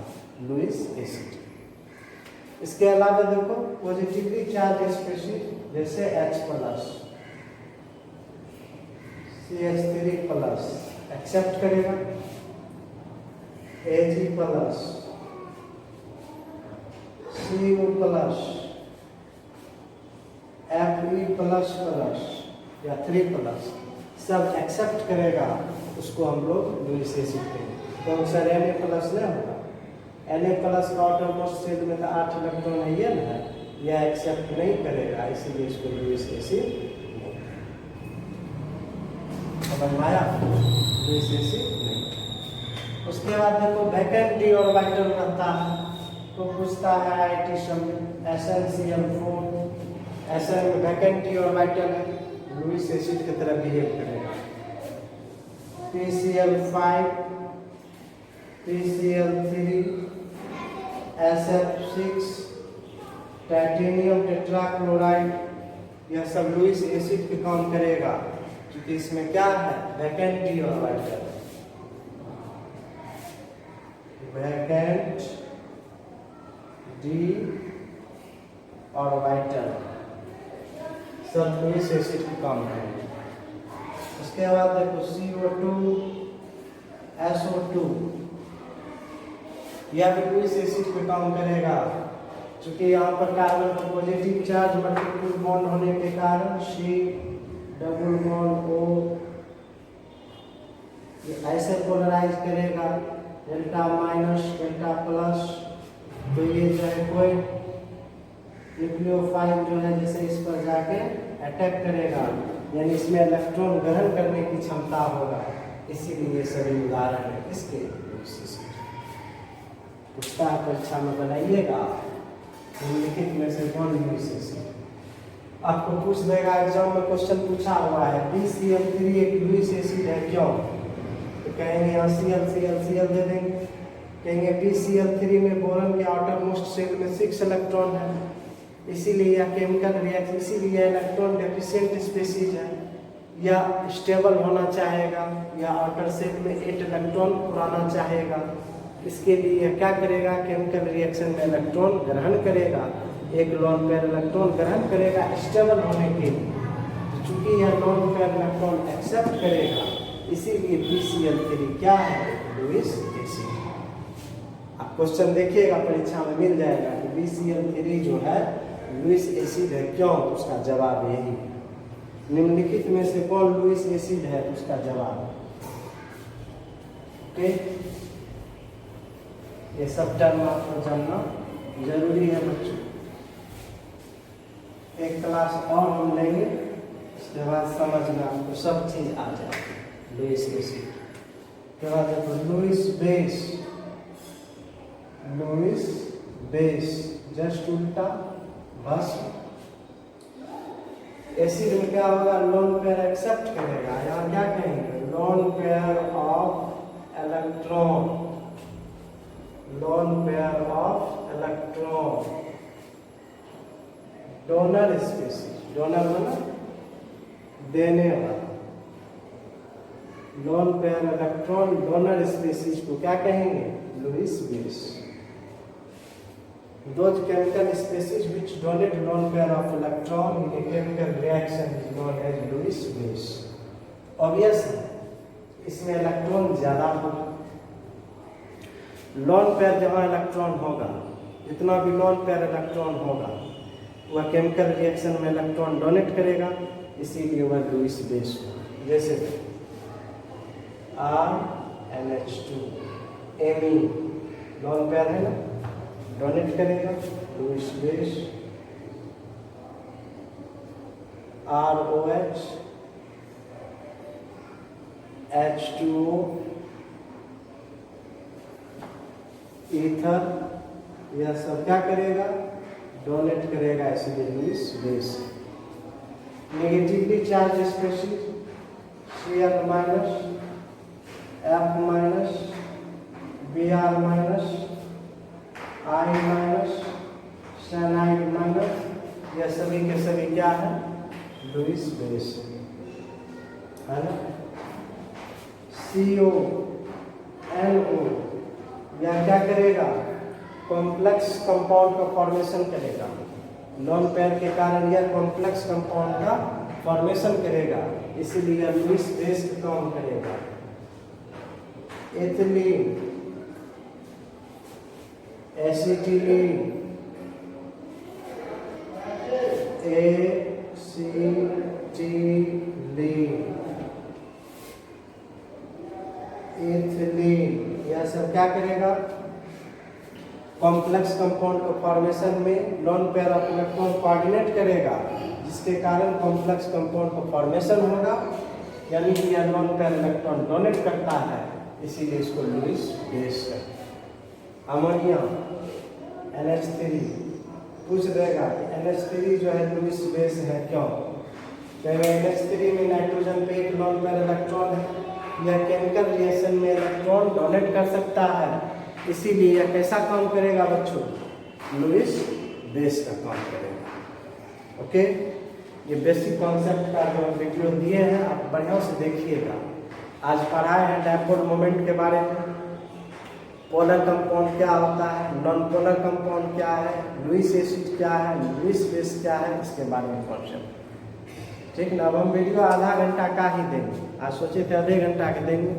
लुईस एसिड। इसके अलावा देखो पॉजिटिवली चार्ज स्पेसीज जैसे H+, CH3+ एक्सेप्ट करेगा, Ag+, Cu+, Fe++ या 3+ सब एक्सेप्ट करेगा, उसको हम लोग लुईस एसिड कहेंगे। तो सर Na+ नहीं होगा, Na+ का आउटर मोस्ट शेल में तो 8 इलेक्ट्रॉन है ये ना, यह एक्सेप्ट नहीं करेगा, इसीलिए इसको लुईस एसिड। समझ में आया? लुईस एसिड नहीं। उसके बाद देखो वैकेंट डी ऑर्बिटल रहता है तो पूछता है आईटी सब SnCl4 Sn में वैकेंट डी ऑर्बिटल है, लुईस एसिड की तरह बिहेव करेगा। PCl5 PCl3 SF6 titanium tetrachloride, यह सब लुईस एसिड पे काम करेगा क्योंकि इसमें क्या है? Vacant D orbital. Vacant D orbital सब लुईस एसिड पे काम करेंगे। उसके बाद देखो CO2 SO2, यह भी लुईस एसिड पे काम करेगा क्योंकि यहाँ पर कार्बन का पॉजिटिव चार्ज मल्टीपल बॉन्ड होने के कारण C डबल बॉन्ड O ये ऐसे पोलराइज करेगा, डेल्टा माइनस डेल्टा प्लस, तो ये जो है कोई न्यूक्लियोफाइल जो है जैसे इस पर जाके अटैक करेगा, यानी इसमें इलेक्ट्रॉन ग्रहण करने की क्षमता होगा, इसीलिए सभी उदाहरण है इसके। पूछता है परीक्षा में बनाइएगा निम्नलिखित में से कौन लुईस एसिड? आपको पूछ देगा एग्जाम में, क्वेश्चन पूछा हुआ है BCl3 एक लुईस एसिड है क्यों? तो कहेंगे यहाँ Cl दे देंगे, कहेंगे BCl3 में बोरॉन के आउटर मोस्ट शेल में 6 इलेक्ट्रॉन है, इसीलिए यह केमिकल रिएक्शन, इसीलिए इलेक्ट्रॉन डेफिशिएंट स्पीशीज है, यह स्टेबल होना चाहेगा, या आउटर शेल में 8 इलेक्ट्रॉन पुराना चाहेगा, इसके लिए क्या करेगा? केमिकल रिएक्शन में इलेक्ट्रॉन ग्रहण करेगा, एक लोन पेयर इलेक्ट्रॉन ग्रहण करेगा स्टेबल होने के लिए, तो चूंकि यह लोन पेयर इलेक्ट्रॉन एक्सेप्ट करेगा इसीलिए BCl3 क्या है? Lewis acid. आप क्वेश्चन देखिएगा परीक्षा में मिल जाएगा कि BCl3 जो है लुईस एसिड है क्यों? तो उसका जवाब यही है। निम्नलिखित में से कौन लुईस एसिड है? तो उसका जवाब ओके। ये सब टर्म आपको जानना जरूरी है बच्चों। एक क्लास और हम लेंगे, उसके बाद समझ में आपको सब चीज आ जाएगी लुईस एसिड के बाद। देखो Lewis base, Lewis base just उल्टा भस्म। एसिड में क्या होगा? लोन पेयर एक्सेप्ट करेगा, यहाँ क्या कहेंगे? Lone pair of electron, lone pair of electron. Donor species, donor मतलब देने वाला, lone pair electron donor species को क्या कहेंगे? Lewis base. Those chemical species which donate lone pair of electron in a chemical reaction is known as Lewis base. Obvious है, इसमें electron ज्यादा होगा। लोन पेयर जहाँ इलेक्ट्रॉन होगा, जितना भी लोन पेयर इलेक्ट्रॉन होगा वह केमिकल रिएक्शन में इलेक्ट्रॉन डोनेट करेगा, इसीलिए वह लुईस बेस होगा। जैसे RNH2 एमीन लोन पेयर है ना, डोनेट करेगा, Lewis base. ROH H2O ether, यह सब क्या करेगा? डोनेट करेगा, इसलिए Lewis base. Negatively charge species Cl minus, F minus, Br minus, I minus, cyanide minus, यह सभी के सभी क्या है? लुईस बेस है ना। CO NO यह क्या करेगा? कॉम्प्लेक्स कंपाउंड का फॉर्मेशन करेगा, लोन पेयर के कारण यह कॉम्प्लेक्स कंपाउंड का फॉर्मेशन करेगा, इसीलिए लुईस बेस का काम करेगा। एथिलीन, एसिटिलीन, एथिलीन, यह सब क्या करेगा? कॉम्प्लेक्स कंपाउंड के फॉर्मेशन में loan pair of electron coordinate करेगा, जिसके कारण कॉम्प्लेक्स कंपाउंड का फॉर्मेशन होगा, यानी कि यह नॉन पेयर इलेक्ट्रॉन डोनेट करता है, इसीलिए इसको लुईस बेस कहते हैं। अमोनिया NH3 पूछ देगा कि NH3 जो है लुईस बेस है क्यों? क्योंकि NH3 में नाइट्रोजन पे एक नॉन पेयर इलेक्ट्रॉन है, यह केमिकल रिएक्शन में इलेक्ट्रॉन डोनेट कर सकता है, इसीलिए यह कैसा काम करेगा बच्चों? लुईस बेस का काम करेगा। ओके, ये बेसिक कॉन्सेप्ट का जो वीडियो दिए हैं आप बढ़िया से देखिएगा। आज पढ़ाए हैं डायपोल मोमेंट के बारे में, पोलर कंपाउंड क्या होता है, नॉन पोलर कंपाउंड क्या है, लुईस एसिड क्या है, लुईस बेस क्या है, इसके बारे में कॉन्सेप्ट। ठीक ना। अब हम वीडियो आधा घंटा का ही देंगे, आज सोचे थे आधे घंटा के देंगे,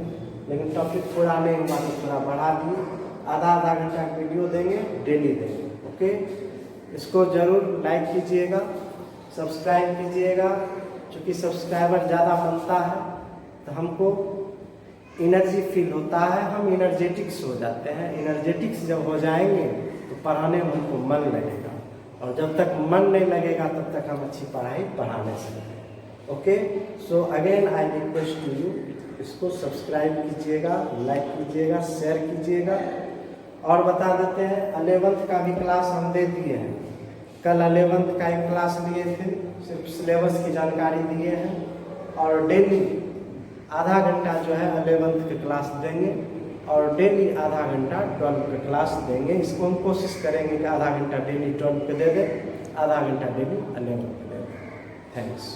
लेकिन टॉपिक पूरा नहीं हुआ तो थोड़ा बढ़ा दिए, आधा घंटा का वीडियो देंगे, डेली देंगे। ओके, इसको जरूर लाइक कीजिएगा, सब्सक्राइब कीजिएगा। क्योंकि सब्सक्राइबर ज़्यादा बनता है तो हमको एनर्जी फील होता है, हम एनर्जेटिक्स हो जाते हैं। एनर्जेटिक्स जब हो जाएंगे तो पढ़ाने में हमको मन लगेगा, और जब तक मन नहीं लगेगा तब तक हम अच्छी पढ़ाई पढ़ा नहीं सकते। Okay, so again I request to you, इसको सब्सक्राइब कीजिएगा, लाइक कीजिएगा, शेयर कीजिएगा। और बता देते हैं 11th का भी क्लास हम दे दिए हैं। कल 11th का एक क्लास लिए थे, सिर्फ सिलेबस की जानकारी दिए हैं, और डेली आधा घंटा जो है 11th की क्लास देंगे, और डेली आधा घंटा 12 की क्लास देंगे। इसको हम कोशिश करेंगे कि आधा घंटा डेली 12 पे दे दें, आधा घंटा डेली 11 पे दे दें। थैंक्स।